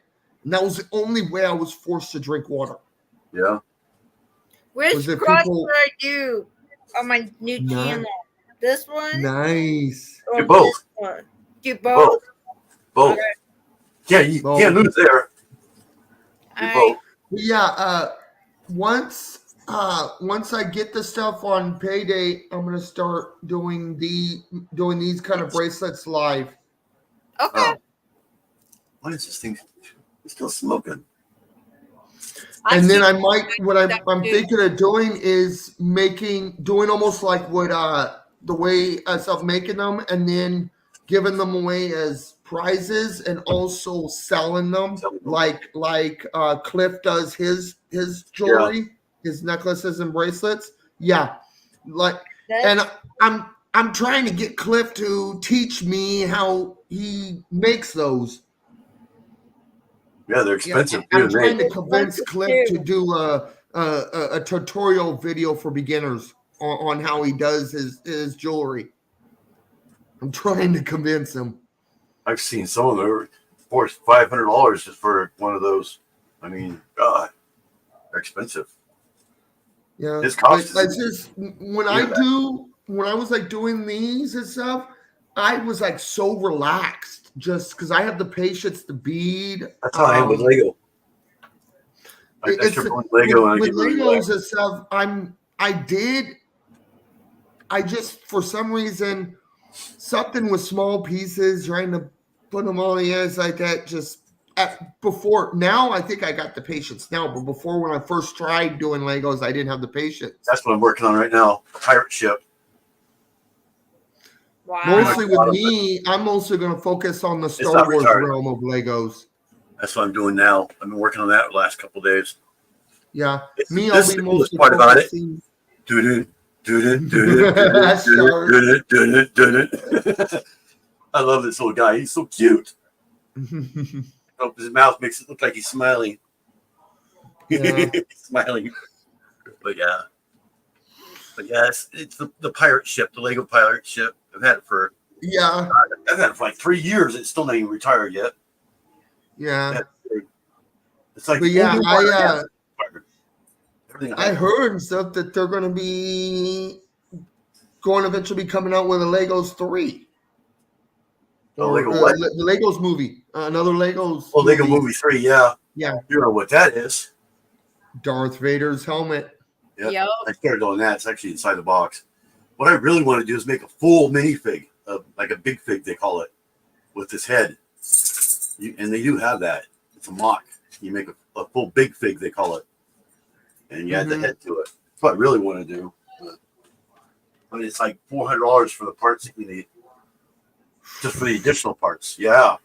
And that was the only way I was forced to drink water. Yeah. Which crossover I do on my new channel? This one? Nice. Or do both. Do both? Both. Okay. Yeah, you can't lose there. Do both. Yeah, once once I get the stuff on payday, I'm gonna start doing these kind of bracelets live. Okay. Oh, why is this thing still smoking? And then see I might what I'm too. thinking of doing is doing almost like what the way of making them and then giving them away as prizes and also selling them like Cliff does his Yeah, jewelry, his necklaces and bracelets. Yeah. Like and That's I'm trying to get Cliff to teach me how he makes those. yeah, they're Yeah, expensive I'm too. They trying to convince Cliff to do a tutorial video for beginners on how he does his jewelry. I'm trying to convince him. I've seen some of them for $500 just for one of those. I mean, God, they're expensive. Yeah, His but cost it's is just when I was like doing these and stuff, I was like so relaxed just because I have the patience to bead. that's how I am with Lego. I It's start going Lego and I with get really Legos relaxed. and stuff. I just for some reason something with small pieces trying to put them all together like that. Just before now, I think I got the patience now, but before when I first tried doing Legos, I didn't have the patience. That's what I'm working on right now. A pirate ship. wow. Mostly with me, I'm also going to focus on the Star not Wars retarded. realm of Legos. That's what I'm doing now. I've been working on that the last couple of days. Yeah, This I'll is be the coolest mostly part about it. focusing. Do it. I love this little guy. He's so cute. His mouth makes it look like he's smiling. Yeah. He's smiling. But yeah. But yeah, it's the pirate ship, the Lego pirate ship. I've had it for like 3 years. It's still not even retired yet. Yeah. It's like But yeah, everything I heard and stuff that they're going to be eventually be coming out with a Legos 3. Oh, Or Lego what? the Legos movie. Another Legos Oh, Lego Movie 3, yeah. Yeah. You know what that is. Darth Vader's helmet. Yeah. Yep. I started doing that. It's actually inside the box. What I really want to do is make a full minifig, like a big fig, they call it, with this head. And they do have that. It's a mock. You make a full big fig, they call it. And you add the head to it. That's what I really want to do. But it's like $400 for the parts that you need. Just for the additional parts. Yeah.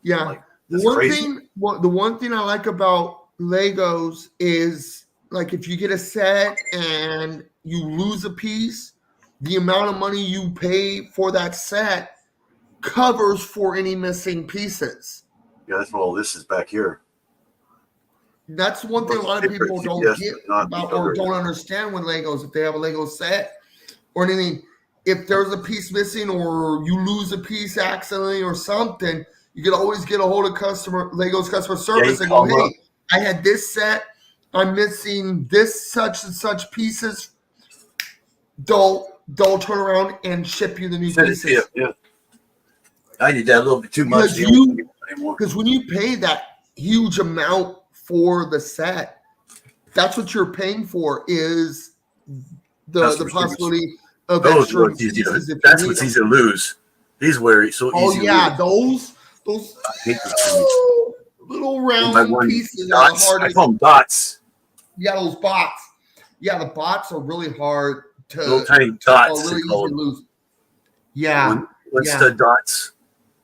Yeah. Like, that's crazy. The one thing I like about Legos is like if you get a set and you lose a piece, the amount of money you pay for that set covers for any missing pieces. Yeah, that's what all this is back here. That's one thing a lot of people don't get about or don't understand with Legos. If they have a Lego set or anything, if there's a piece missing or you lose a piece accidentally or something, you can always get a hold of Lego's customer service and go, hey, I had this set. I'm missing this such and such pieces. They'll turn around and ship you the new pieces. Yeah. I did that a little bit too much. Because when you pay that huge amount for the set, that's what you're paying for is the possibility of extra pieces. That's what's easy to lose. These were so easy. Oh yeah, those little round pieces are hard. I call them dots. Yeah, those bots. Yeah, the bots are really hard to. Little tiny dots. Really easy to lose. Yeah. What's the dots?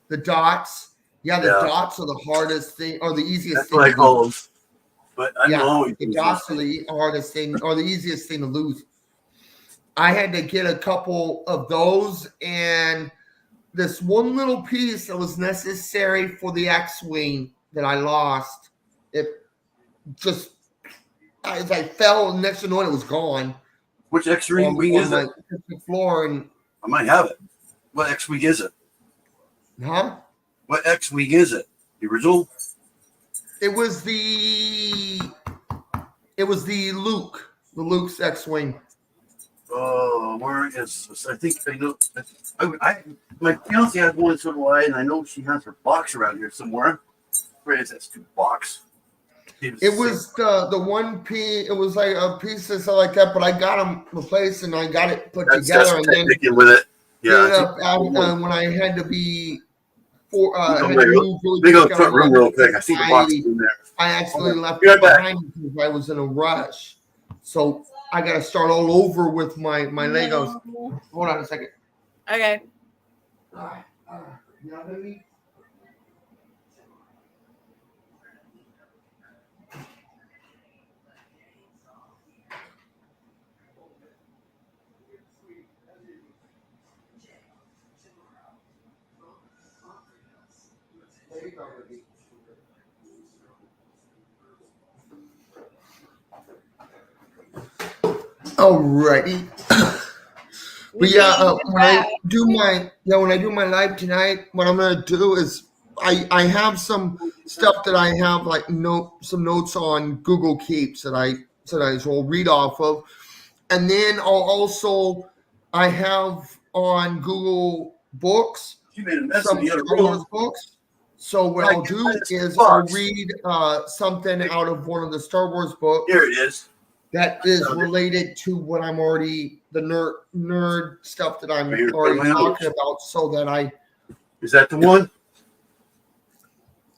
The dots. Yeah, the dots are the hardest thing, or the easiest That's thing. what I call them. But I yeah, know the dots are the hardest thing, or the easiest thing to lose. I had to get a couple of those, and this one little piece that was necessary for the X-wing that I lost. It just as I fell, next to know it was gone. Which X-wing is it? The floor, and I might have it. What X-wing is it? Huh? What X-wing is it? The original? It was the Luke's X-wing. Oh, where is this? I think I know. My fiance has one, so do I, and I know she has her box around here somewhere. Where is that stupid box? It was the one piece. It was like a piece of stuff like that, but I got them replaced and I got it put That's together. And then technically with it. Yeah. ended up when I had to be had to Wait, move really Let me go quick to the out front of room my real quick. I see the box in there. I accidentally left Be right it back. behind because I was in a rush. So I got to start all over with my Legos. No. Hold on a second. Okay. Yeah, baby. Alrighty. But yeah, when I do my live tonight, what I'm gonna do is I have some stuff that I have like some notes on Google Keeps that I will read off of, and then I have on Google Books You made a mess some in the other Star Wars room. books. So what I I'll get do minus is $2. I'll read something out of one of the Star Wars books Here it is. that is related to what I'm already the nerd stuff that I'm Right here, already my notes. talking about. So that Is that the one?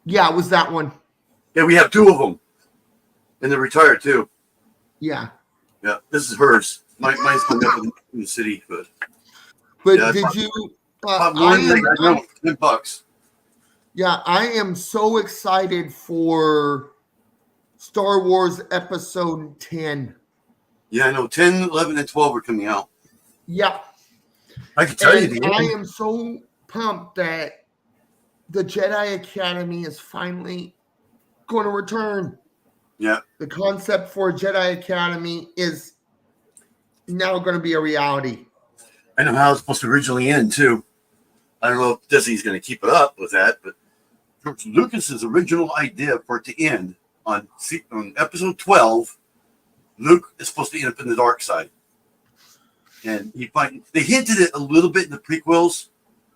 it was that one. Yeah, we have two of them. And they're retired too. Yeah. Yeah, this is hers. Mine's coming up in the city, but yeah, Did you? one thing I know, $10. Yeah, I am so excited for Star Wars Episode 10. Yeah, I know. 10, 11, and 12 are coming out. Yeah. I can tell you And the I end. am so pumped that the Jedi Academy is finally going to return. Yeah. The concept for Jedi Academy is now going to be a reality. I know how it's supposed to originally end too. I don't know if Disney's going to keep it up with that, but George Lucas's original idea for it to end on episode 12, Luke is supposed to end up in the dark side. And they hinted it a little bit in the prequels,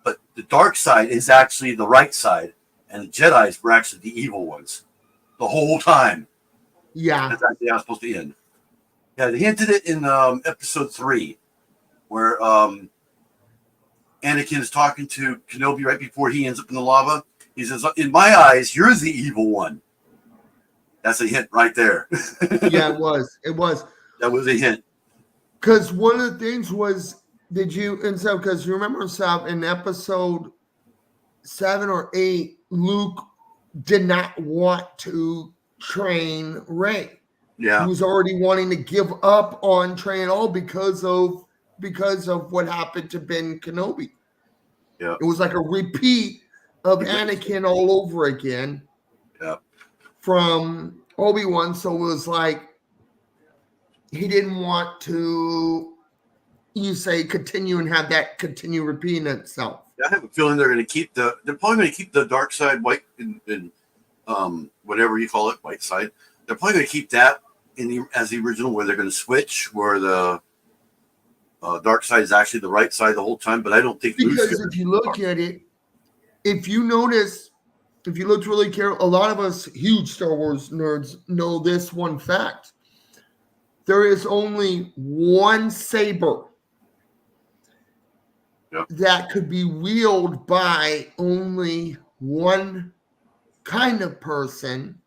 but the dark side is actually the right side, and the Jedi's were actually the evil ones the whole time. Yeah. That's actually how it's supposed to end. Yeah, they hinted it in episode 3, where Anakin is talking to Kenobi right before he ends up in the lava. He says, "In my eyes, you're the evil one." That's a hint right there. Yeah, it was. It was. That was a hint. Because one of the things was, because you remember, Sal, in episode 7 or 8, Luke did not want to train Rey. Yeah. He was already wanting to give up on training all because of what happened to Ben Kenobi. Yeah. It was like a repeat of Anakin all over again. Yeah. From Obi-Wan, so it was like he didn't want to, continue and have that continue repeating itself. I have a feeling they're probably going to keep the dark side white in whatever you call it, white side. They're probably going to keep that as the original, where they're going to switch, where the dark side is actually the right side the whole time. But I don't think because if you look at it, if you look really careful, a lot of us huge Star Wars nerds know this one fact. There is only one saber that could be wielded by only one kind of person.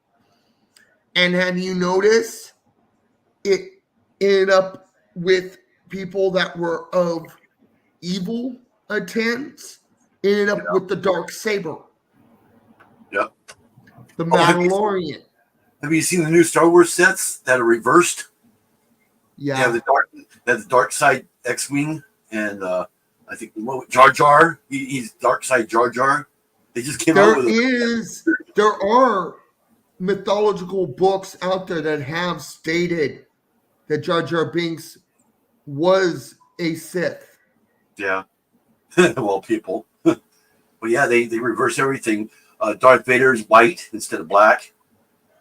And have you noticed it ended up with people that were of evil intents, ended up with the dark saber. Yep. The Mandalorian. Have you seen the new Star Wars sets that are reversed? Yeah. They have the dark side X-Wing, and I think Jar Jar. He's dark side Jar Jar. They just came out with there are mythological books out there that have stated that Jar Jar Binks was a Sith. Yeah. Well, people. But yeah, they reverse everything. Darth Vader is white instead of black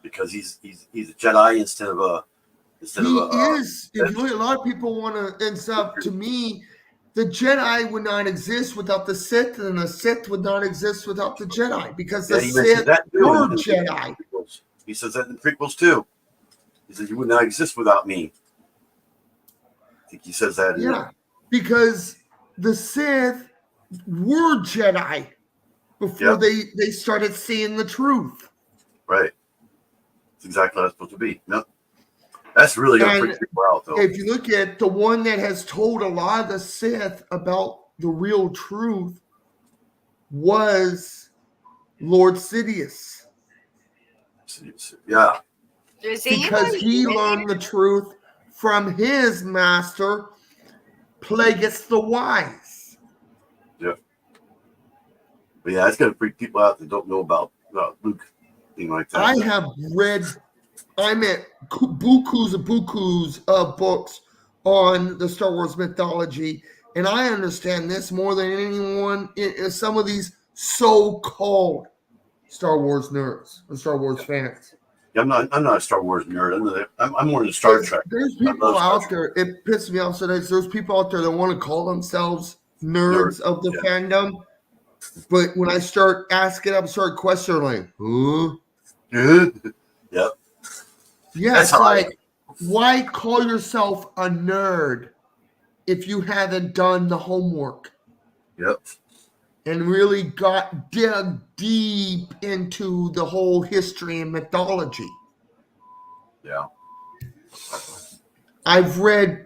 because he's a Jedi instead of a. If you look, a lot of people want to, and stuff. To me, the Jedi would not exist without the Sith, and the Sith would not exist without the Jedi because the Sith were Jedi. He says that in the prequels too. He says you would not exist without me. I think he says that. Yeah, because the Sith were Jedi before they started seeing the truth. Right. That's exactly how it's supposed to be. No. That's really going to And freak people out, though. if you look at the one that has told a lot of the Sith about the real truth was Lord Sidious. Yeah. Does Because anybody he know? learned the truth from his master, Plagueis the Wise. Yeah. But yeah, it's going to freak people out that don't know about Luke, thing like that. I have read, I'm at bukus of books on the Star Wars mythology, and I understand this more than anyone in some of these so-called Star Wars nerds and Star Wars fans. Yeah, I'm not a Star Wars nerd. I'm more into Star Trek. There's I people love Star out there, it pisses me off sometimes. There's people out there that want to call themselves nerds of the fandom. But when I start asking them, start questioning, like, huh? Yep. Yeah, That's it's how like, why call yourself a nerd if you haven't done the homework Yep. and really dug deep into the whole history and mythology? Yeah. I've read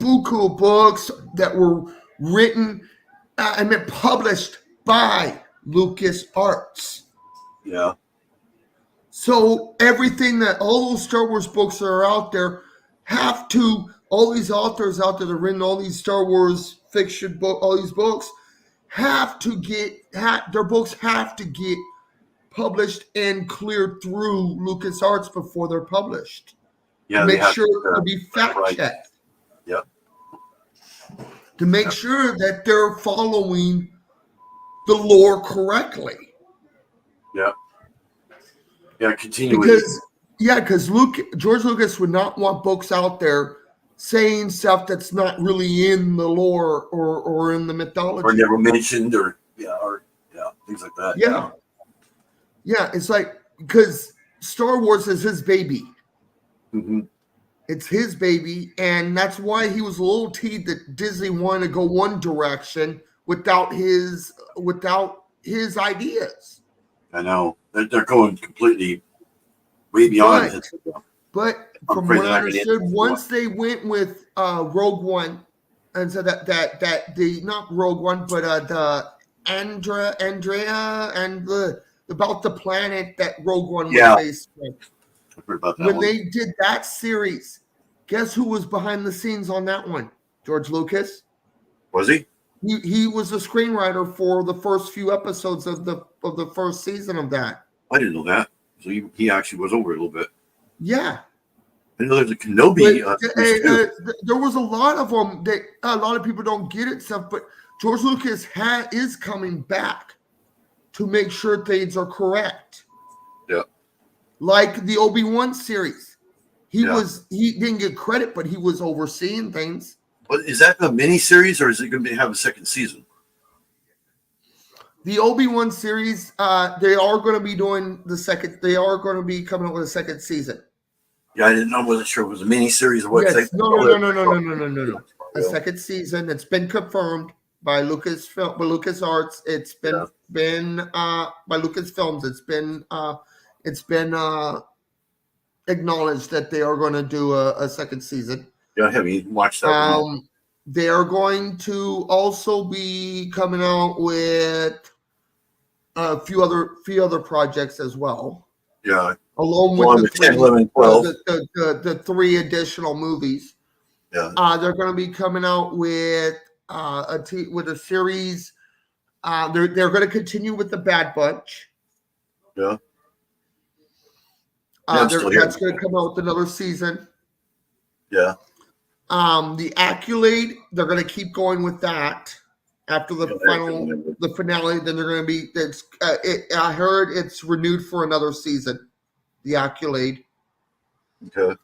buku books that were written, published by Lucas Arts. Yeah. So everything that all those Star Wars books that are out there have to, all these authors out there that have written all these Star Wars fiction book, all these books have to get, their books have to get published and cleared through LucasArts before they're published. Yeah. To they make have sure to be fact checked. Yep. To make sure that they're following the lore correctly. Yep. Yeah. Continuity. Because George Lucas would not want books out there saying stuff that's not really in the lore or in the mythology. Or never mentioned or things like that. Yeah, it's like, because Star Wars is his baby. Mm-hmm. It's his baby, and that's why he was a little teased that Disney wanted to go one direction without his ideas. I know. They're going completely way beyond it. But from what I understood, once they went with Rogue One, and so that the not Rogue One, but the Andrea and about the planet that Rogue One was based on. I've heard about that When one. they did that series, guess who was behind the scenes on that one? George Lucas. Was he? He was the screenwriter for the first few episodes of the first season of that. I didn't know that. So he actually was over a little bit. Yeah. I know there's a Kenobi. There was a lot of them that a lot of people don't get it stuff, but George Lucas is coming back to make sure things are correct. Yeah. Like the Obi-Wan series. He didn't get credit, but he was overseeing things. Well, is that a mini series or is it going to have a second season? The Obi-Wan series, they are going to be doing the second. They are going to be coming up with a second season. Yeah, I wasn't sure if it was a mini series or what. Yes. No. A second season. It's been confirmed by LucasArts. It's been by Lucasfilms. It's been acknowledged that they are going to do a second season. Yeah, have you watched that? They are going to also be coming out with a few other projects as well. Yeah. Along with the 10, 11, 12. The three additional movies. Yeah. They're going to be coming out with a series. They're going to continue with the Bad Batch. Yeah. That's going to come out with another season. Yeah. The Accolade, they're going to keep going with that after the finale. Then they're going to be. I heard it's renewed for another season. The Accolade. Okay.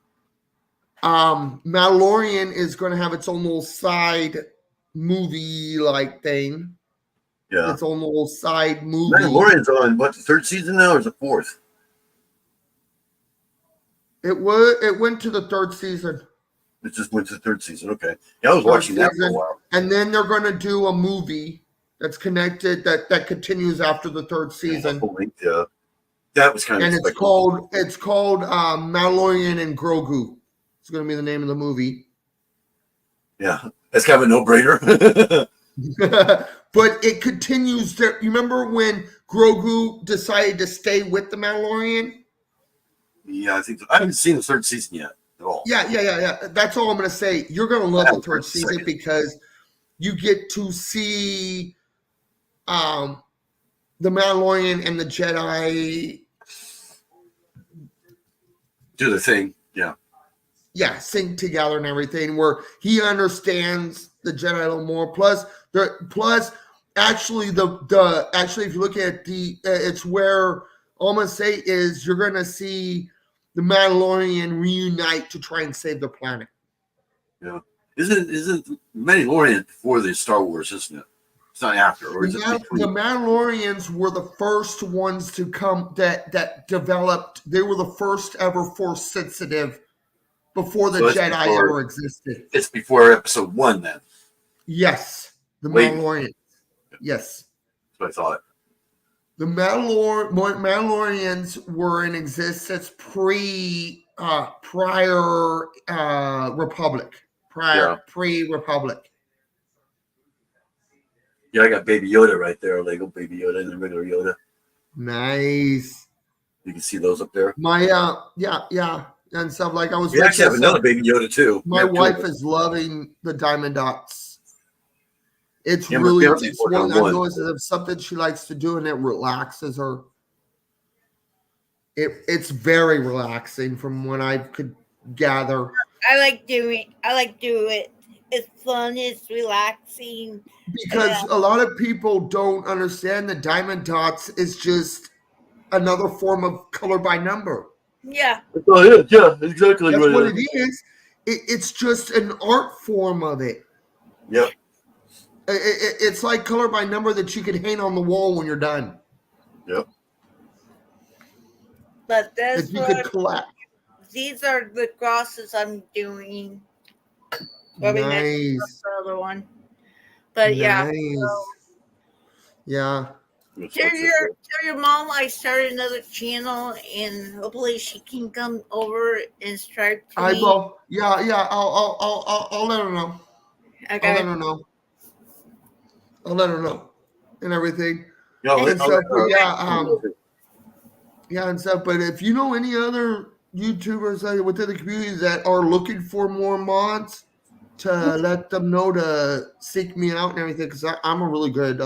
Mandalorian is going to have its own little side movie like thing. Yeah. Its own little side movie. Mandalorian's on the third season now or is it fourth? It went to the third season. It just went to the third season. Okay. Yeah, I was Third watching that for a season. while. And then they're going to do a movie that's connected that continues after the third season. Yeah. That was kind of And expected. it's called Mandalorian and Grogu. It's going to be the name of the movie. Yeah. That's kind of a no-brainer. But it continues. You remember when Grogu decided to stay with the Mandalorian? Yeah, I think so. I haven't seen the third season yet at all. Yeah. That's all I'm going to say. You're going to love the third Second. season because you get to see the Mandalorian and the Jedi Do the thing. Yeah. sync together and everything, where he understands the Jedi a little more. Plus, actually, actually, if you look at it's where all I'm gonna say is you're gonna see the Mandalorian reunite to try and save the planet. Yeah. Isn't Mandalorian before the Star Wars, isn't it? It's not after, or is it between? The Mandalorians were the first ones to come that developed. They were the first ever Force sensitive before the So Jedi ever existed. It's before episode 1 then. Yes, the Wait. Mandalorians. Yes. That's what I thought. The Mandalorians were in existence prior Republic. Pre-Republic. Yeah, I got Baby Yoda right there, Lego Baby Yoda and the regular Yoda. Nice. You can see those up there. My yeah. And stuff like I was We actually have another Baby Yoda too. My We have two wife of them. is loving the diamond dots. It's Yeah, my really fiance's it's working one on of one. those that's something she likes to do and it relaxes her. It's very relaxing from what I could gather. I like doing it. It's fun, it's relaxing. Because a lot of people don't understand that diamond dots is just another form of color by number. Yeah. Oh, yeah, exactly. That's right. what it is. It's just an art form of it. Yep. It's like color by number that you can hang on the wall when you're done. Yep. But That you could collect. these are the crosses I'm doing. Probably Nice. next the other one. But yeah. Nice. Yeah. Tell your mom I started another channel and hopefully she can come over and subscribe to I me. will. Yeah. I'll let her know. Okay. I'll let her know. I'll let her know and everything. Yeah, And stuff, but yeah, and stuff. But if you know any other YouTubers within the community that are looking for more mods, to let them know to seek me out and everything, because I'm a really good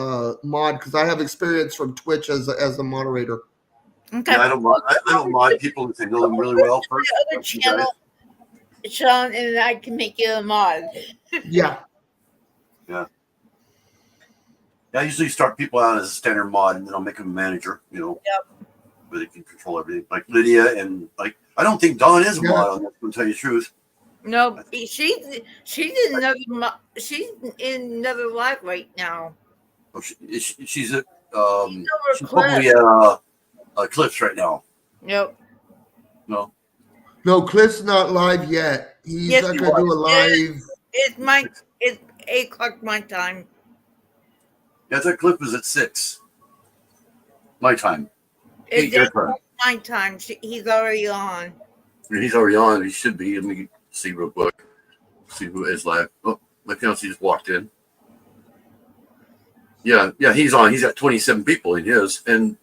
mod, because I have experience from Twitch as a moderator. Okay. Yeah, I don't mod people if they know them really well first. The other channel, Sean, and I can make you a mod. Yeah. I usually start people out as a standard mod, and then I'll make them a manager. Yep. Where they can control everything, like Lydia, and like I don't think Dawn is a mod on that. To tell you the truth. No, she's in another live right now. Oh, she's at over she's probably at Cliffs right now. Yep. No, Cliff's not live yet. He's Yes, not he going to do a was. live. It's 8:00 my time. Yeah, that Cliff was at 6 my time. It's your time. my time. He's already on. He's already on. He should be. Let me see real quick. See who is live. Oh, my fiance just walked in. Yeah, he's on. He's got 27 people in his, and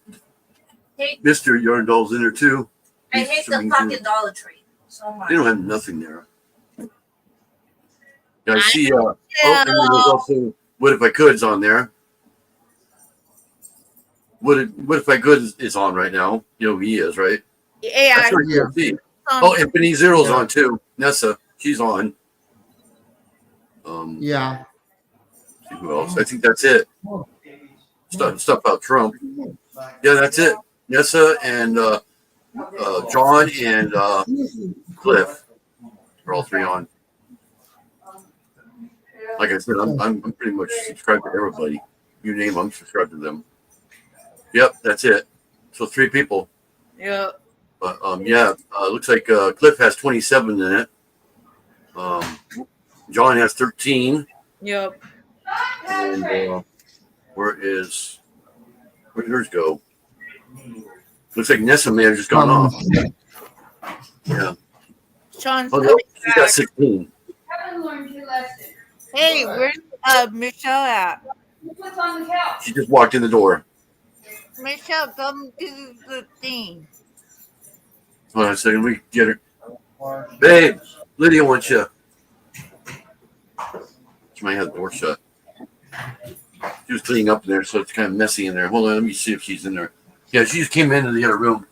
Hey. Mr. Yarndall's in there too. I He's hate the streaming fucking too. Dollar Tree so much. They don't have nothing there. Yeah, I see. And then there's also What If I Could's on there. What If I Could is on right now. You know who he is, right? Yeah. That's where you see. Oh, and Penny Zero's on too. Nessa, she's on. Yeah. See who else? I think that's it. Stuff about Trump. Yeah, that's it. Nessa and John and Cliff are all three on. Like I said, I'm pretty much subscribed to everybody. You name them, I'm subscribed to them. Yep, that's it. So 3 people. Yeah. But looks like Cliff has 27 in it. John has 13. Yep. And where'd yours go? Looks like Nessa may have just gone off. Yeah. Sean's Oh, no, coming she's got back. 16. Haven't learned your lesson. Hey, where's Michelle at? What's on the couch? She just walked in the door. Michelle, come do the thing. Hold on a second. We get her. Babe, Lydia wants you. She might have the door shut. She was cleaning up in there, so it's kind of messy in there. Hold on, let me see if she's in there. Yeah, she just came into the other room.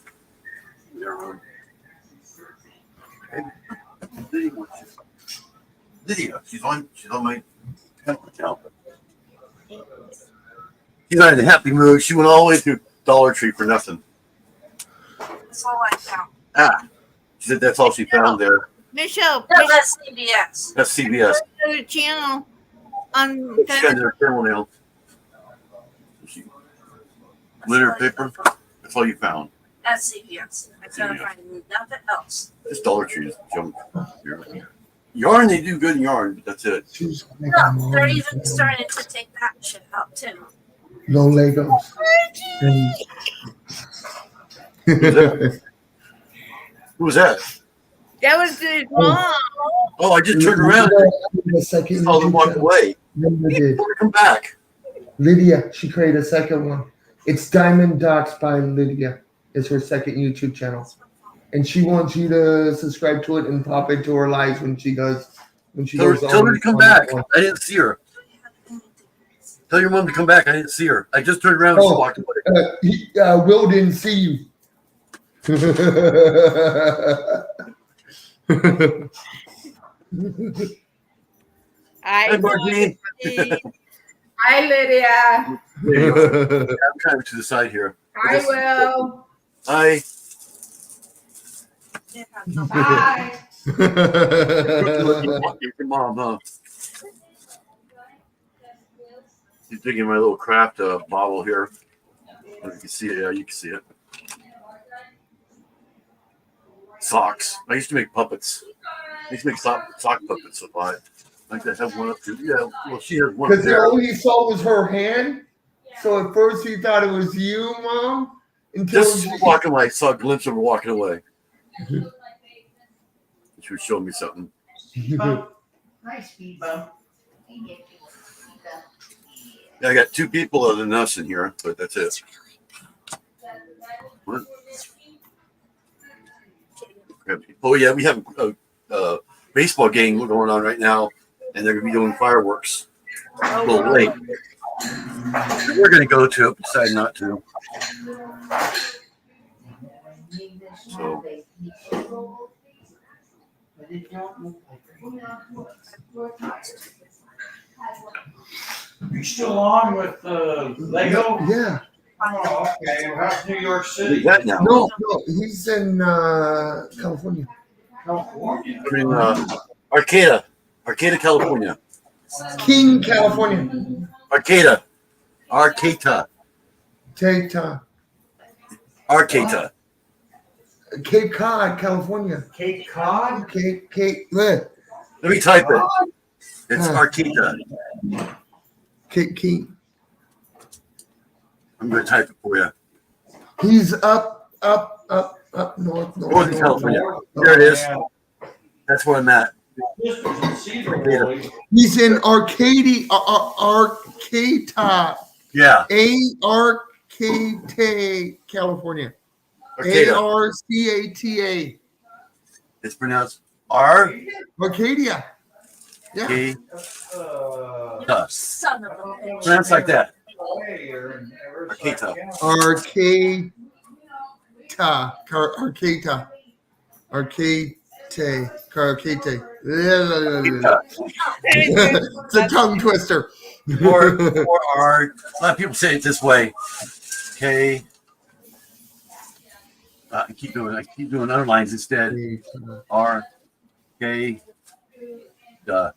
Lydia wants you. Lydia, she's on my account. She's not in a happy mood. She went all the way through Dollar Tree for nothing. That's all I found. She said that's all she found there. Michelle, No, that's CBS. That's CBS. go to the channel on She got her fingernail. Glitter paper. That's all you found. That's CBS. I couldn't find nothing else. This Dollar Tree is junk. Yarn, they do good in yarn, but that's it. No, they're even starting to take that shit out too. No Legos. Who was that? That was his mom. Oh, I just turned around The second and saw them walk away. Lydia, Come back. she created a second one. It's Diamond Dots by Lydia. It's her second YouTube channel. And she wants you to subscribe to it and pop into her lives when she goes. Tell her to come back. I didn't see her. Tell your mom to come back. I didn't see her. I just turned around and she walked away. Will didn't see you. Hi, Margie. Hi, Lydia. There you go. I'm kind of to the side here. Hi, Will. Hi. Bye. Your mom, huh? She's digging my little craft bottle here. You can see it. Yeah, you can see it. Socks. I used to make puppets. I used to make sock puppets. So I like to have one up too. Yeah, well, she has one Because there. all he saw was her hand. So at first he thought it was you, Mom. Until Just walking away. I saw a glimpse of her walking away. She was showing me something. Nice speed bump. Yeah, I got two people other than us in here, but that's it. What? Oh yeah, we have a baseball game going on right now, and they're gonna be doing fireworks a little late. We're gonna go to it, but decided not to. So Are you still on with LEGO? Yeah. Oh, okay. Well, how's New York what City? is that now? No, he's in California. California. I mean, Arcata, California. King, California. Arcata, Cape Cod, California. Cape Cod? Let Let me type it. It's Arcata. Cape. I'm gonna type it for you. He's up north. Northern California. There it is. Yeah. That's where I'm at. This was in Cedar Boy. He's in Arcata. Yeah, Arcata, California. Arcata. Arcata. It's pronounced R Arcadia. Yeah. A Uh, Son of a bitch. Pronounced like that. Arcata. Arcata. It's a tongue twister. Or R. A lot of people say it this way. K. I keep doing underlines instead. R. K. Duh.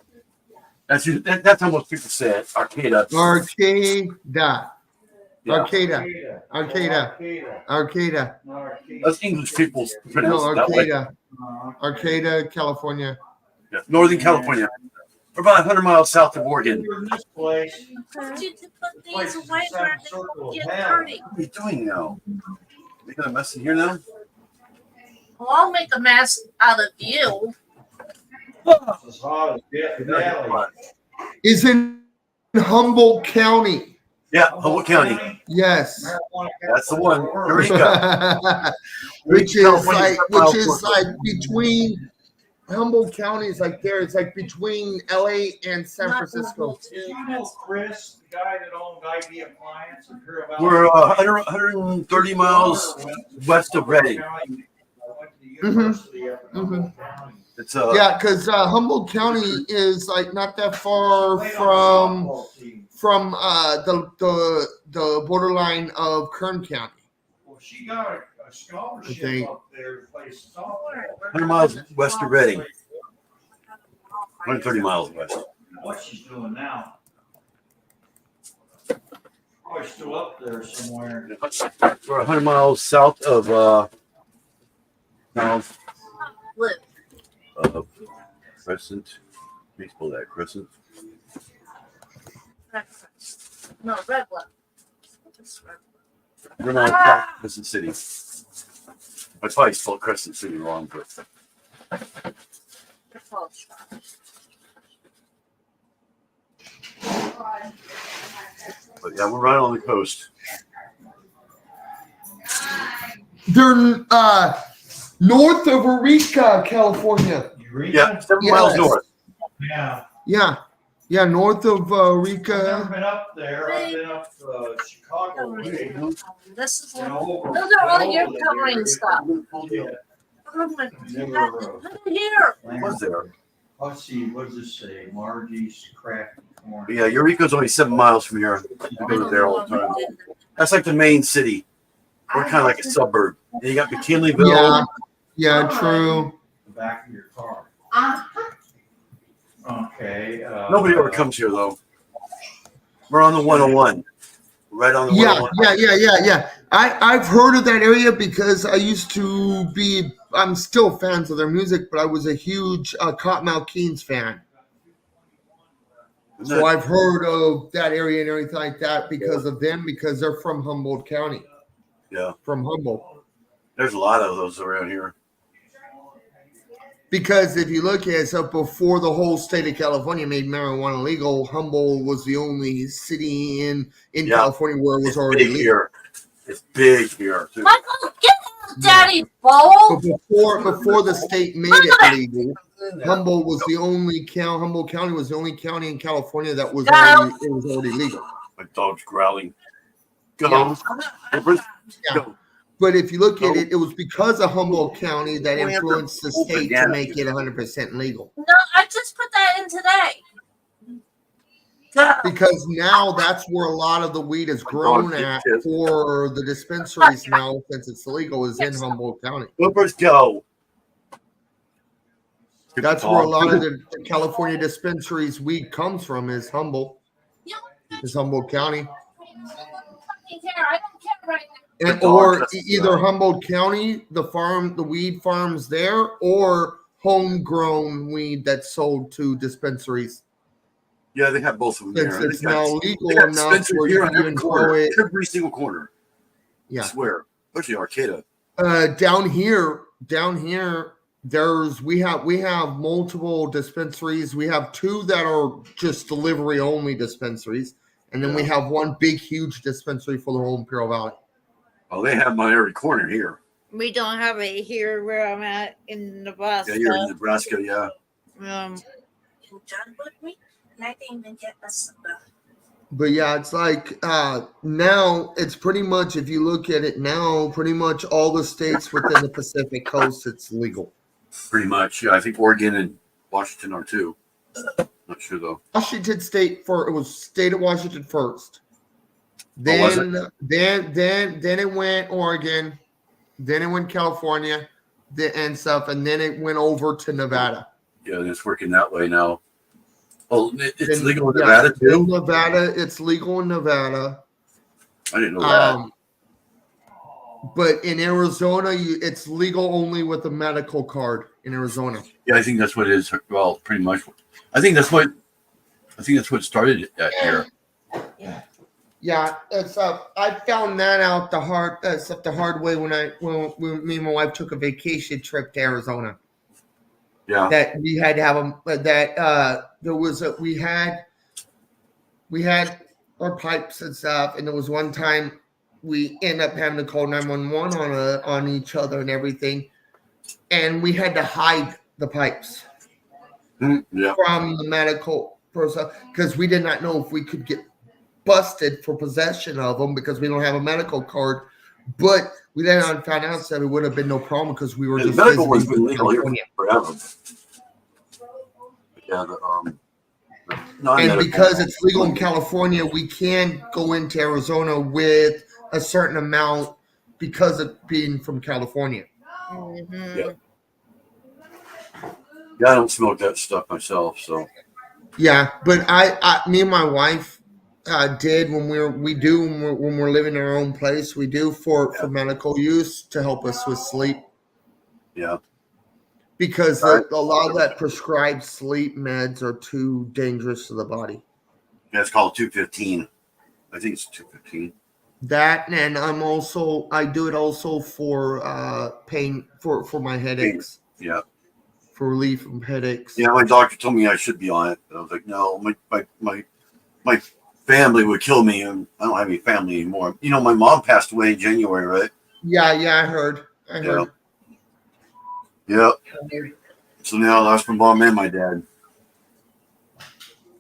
That's how most people say it. Arcata. Arcada. Yeah. Arcata. Arcata. Arcata. Arcata. Arcata. Not Arcata. Us English people pronounce No, it that way. Arcata, California. Yeah. Northern California. We're about 100 miles south of Oregon. This place. Told you to put This place these is away a where they circle don't of get hell. dirty. What are you doing now? Making a mess in here now? Well, I'll make a mess out of you. It's as hot as Death Valley. Is in Humboldt County. Yeah, Humboldt County. Yes. That's the one. Eureka. which California's is like between Humboldt County is like there. It's like between LA and San Not Francisco. able to. Do you know Chris, the guy that owned ID Appliance and heard about We're 130 miles west of Reading. It's Yeah, because Humboldt County is like not that far from the borderline of Kern County. Well, she got a scholarship think. up there to play softball. 100 miles west of Reading. 130 miles west. What she's doing now. Probably still up there somewhere. We're 100 miles south of Look, Crescent. Let me spell that. Crescent. breakfast. No, red one. Just red one. 100 miles south of Crescent City. I probably spelled Crescent City wrong, but They're called shops. yeah, we're right on the coast. They're north of Eureka, California. Eureka? Yeah, 7 miles Yes. north. Yeah. Yeah, north of I've never Eureka. been up there. I've been up Chicago. This is And what. over- Those are all your over covering there. stuff. Yeah. Oh my Never, God. Look at here. Was there? Let's see, what does this say? Margie's Crafty Corner. Yeah, Eureka's only 7 miles from here. We go there all the time. That's like the main city. We're kind of like a suburb. And you got McKinleyville. Yeah, yeah, true. The back of your car. Okay. Nobody ever comes here though. We're on the 101. Right on the Yeah, 101. yeah. I've heard of that area because I used to be. I'm still fans of their music, but I was a huge Cottonmouth Kings fan. Isn't So that- I've heard of that area and everything like that because of them, because they're from Humboldt County. Yeah. From Humboldt. There's a lot of those around here. Because if you look at it, so before the whole state of California made marijuana legal, Humboldt was the only city in Yeah. California where it was It's already big legal. here. It's big here too. Michael, get out, Daddy Bowl. But before the state made it legal, Humboldt was the only county. Humboldt County was the only county in California that was already legal. My dog's growling. Go. Yeah. Go. Yeah. But if you look at it, it was because of Humboldt County that influenced the state to make it 100% legal. No, I just put that in today. Go. Because now that's where a lot of the weed is grown at for the dispensaries now, since it's legal, is in Humboldt County. Clippers go. That's where a lot of the California dispensaries weed comes from, is Humboldt, is Humboldt County. I don't care right now. And, or either Humboldt County, the weed farms there, or homegrown weed that's sold to dispensaries. Yeah, they have both of them Since here. it's They got- now they legal got enough dispensaries where here you on can every even corner. grow it. Every single corner. I Yeah. swear. Especially Arcata. Down here, we have multiple dispensaries. We have two that are just delivery only dispensaries, and then we have one big, huge dispensary for the whole Imperial Valley. Oh, they have them on every corner here. We don't have it here where I'm at in Nebraska. Yeah, you're in Nebraska, yeah. Can John book me? And I didn't even get a soda. But yeah, it's like now it's pretty much, if you look at it now, pretty much all the states within the Pacific Coast, it's legal. Pretty much. Yeah, I think Oregon and Washington are too. Not sure though. Washington State it was state of Washington first. was Then it went Oregon, then it went California, and stuff, and then it went over to Nevada. Yeah, it's working that way now. Oh, it's Then- legal in yeah, Nevada then too? Nevada, it's legal in Nevada. I didn't know that. But in Arizona, it's legal only with a medical card in Arizona. Yeah, I think that's what it is. Well, pretty much. I think that's what started at here. Yeah, it's I found that out the hard way when me and my wife took a vacation trip to Arizona. Yeah. That we had to have them. There was we had our pipes and stuff, and there was one time we ended up having to call 911 on each other and everything, and we had to hide the pipes Yeah. from the medical person because we did not know if we could get busted for possession of them because we don't have a medical card. But we then found out that it would have been no problem because we were The just medical one's visiting been legal here California. forever. Yeah. The And non-medical. because it's legal in California, we can go into Arizona with a certain amount because of being from California. Mhm. Yeah. Yeah, I don't smoke that stuff myself, so Yeah, but me and my wife did when we're living in our own place. We do for medical use to help us with sleep yeah. because Right. a lot of that prescribed sleep meds are too dangerous to the body. Yeah, it's called 215. I think it's 215. That and I do it also for pain for my headaches. Yeah. For relief from headaches. Yeah, my doctor told me I should be on it. But I was like, no, my family would kill me, and I don't have any family anymore. You know, my mom passed away in January, right? Yeah, I heard. Yeah. So now I lost my mom and my dad.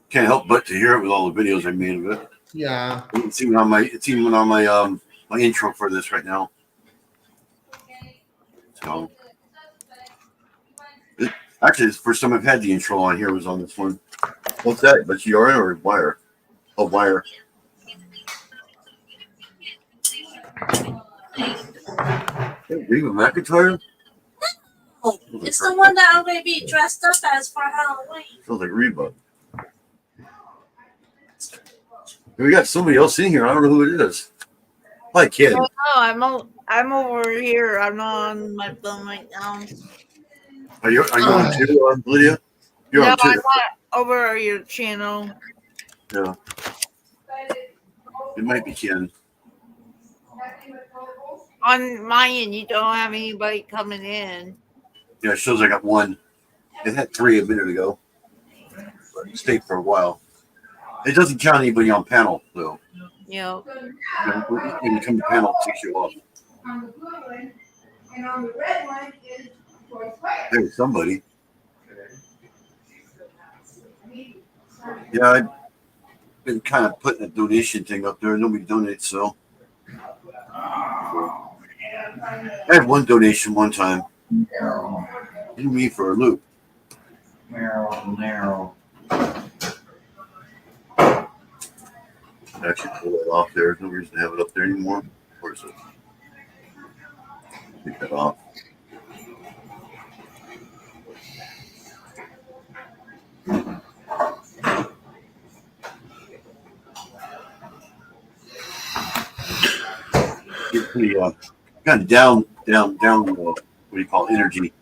Can't help but to hear it with all the videos I made of it. Yeah. It's even on my my intro for this right now. So actually, it's the first time I've had the intro on here was on this one. What's that? But you are or wire? Oh, wire. Reba McIntyre? Oh, it's the one that I'm going to be dressed up as for Halloween. Sounds like Reba. We got somebody else in here. I don't know who it is. Hi, kid. No, I'm over here. I'm not on my phone right now. Are you on too, Lydia? You're No, on too. I'm not over your channel. Yeah. It might be Ken. On my end, you don't have anybody coming in. Yeah, it shows I got one. It had 3 a minute ago. But it stayed for a while. It doesn't count anybody on panel, though. You know, When you come to panel, it takes you off. On the blue one, and on the red one is for sweat. Hey, somebody. Yeah, I've been kind of putting a donation thing up there. Nobody donates, so. I had one donation one time. Didn't me for a loop. Narrow. Actually pull that off there. There's no reason to have it up there anymore. Where is it? Take that off. Get pretty kind of down. What do you call it, energy?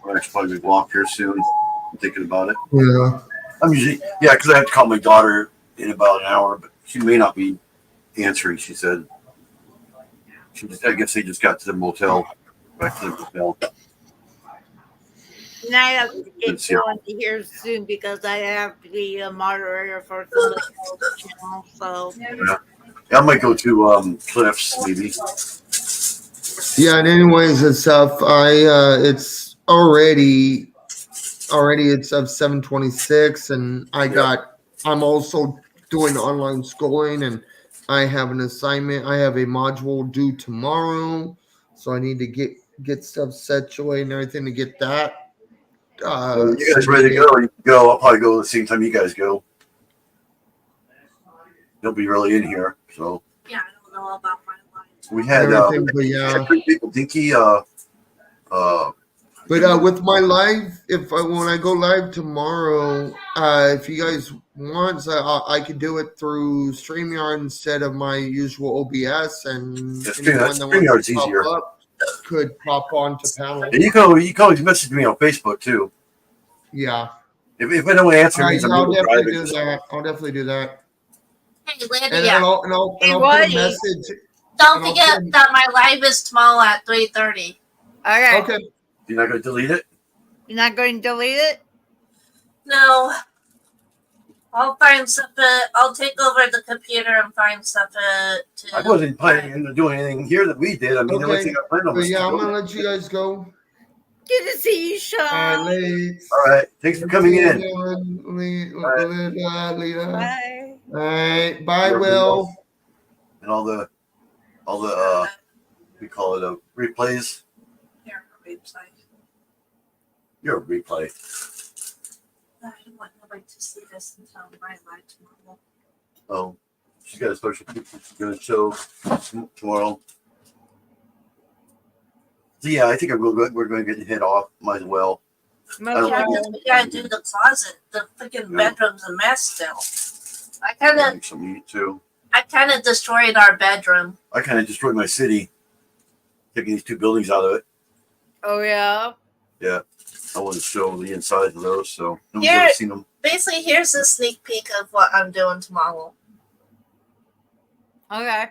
I'll actually probably walk here soon. I'm thinking about it. Yeah. I'm usually because I have to call my daughter in about an hour, but she may not be answering. She said I guess they just got to the motel, back to the motel. and I have to Let's get see. going to here soon because I have to be a moderator for somebody else's channel. So Yeah, I might go to Cliff's maybe. Yeah, and anyways, it's it's already it's of 7:26, and I'm also doing online schooling, and I have an assignment. I have a module due tomorrow, so I need to get stuff situated and everything to get that. You guys ready to go? You can go. I'll probably go at the same time you guys go. They'll be really in here, so. Yeah, I don't know about my life. We had Everything, but yeah. people. Dinky, But with my live, when I go live tomorrow, if you guys want, I could do it through StreamYard instead of my usual OBS, and Yeah, anyone that wants StreamYard's to pop easier. up could pop onto panel. And you can always message me on Facebook too. Yeah. If I don't answer, it means Yeah, I'm I'll really definitely driving. do that. I'll definitely do that. Hey, And Lydia, I'll Hey, put a Roddy. message. don't and I'll forget put- that my live is tomorrow at 3:30. Okay. Okay. You're not going to delete it? You're not going to delete it? No, I'll find stuff. I'll take over the computer and find stuff to. I wasn't planning on doing anything here that we did. I mean, the only Okay. thing I planned on But was yeah, I'm to gonna go. let you guys go. Good to see you, Sean. All right, late. All right. Thanks for coming in. Lita. Bye. All right. Bye, You're Will. And all the we call it replays. Here, website. You're a replay. I don't want nobody to see this until my live tomorrow. Oh, she's got a special picture she's going to show tomorrow. So yeah, I think we're going to get the head off. Might as well. Much Yeah, love. because we gotta do the closet. The freaking Yeah. bedroom's a mess still. Make some meat too. I kind of destroyed our bedroom. I kind of destroyed my city, taking these two buildings out of it. Oh, yeah. Yeah, I want to show the inside of those, so nobody's Here- ever seen them. Basically, here's a sneak peek of what I'm doing tomorrow. Okay.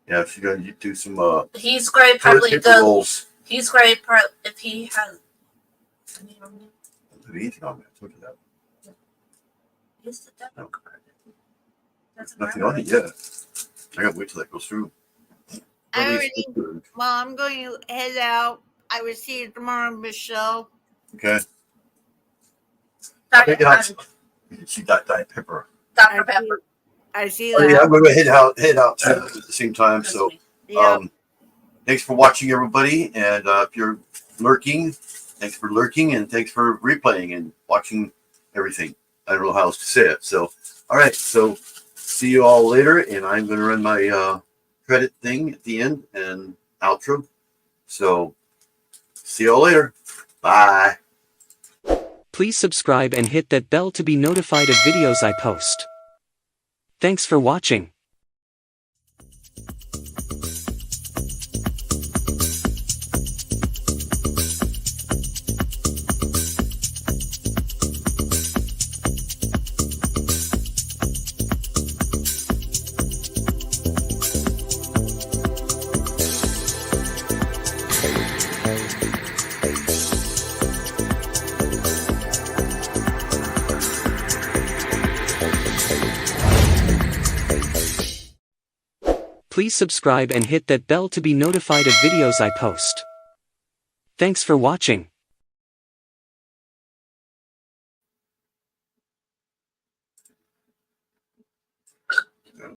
Yeah, she's going to do some He's going to toilet probably paper go. rolls. He's going to if he has. Don't do anything on that. Look at that. Use the debit No. card. Doesn't Nothing matter. on it yet. I got to wait till that goes through. I already, well, I'm going to head out. I will see you tomorrow, Michelle. Okay. Dr. Yeah, you can see that Diet Pepper. Dr. Pepper. I see Oh, that. yeah, I'm going to head out too at the same time. So, Yeah. thanks for watching, everybody. And if you're lurking, thanks for lurking, and thanks for replaying and watching everything. I don't know how else to say it. So, all right. So, see you all later. And I'm going to run my credit thing at the end and outro. So, see you all later. Bye. Please subscribe and hit that bell to be notified of videos I post. Thanks for watching. Please subscribe and hit that bell to be notified of videos I post. Thanks for watching.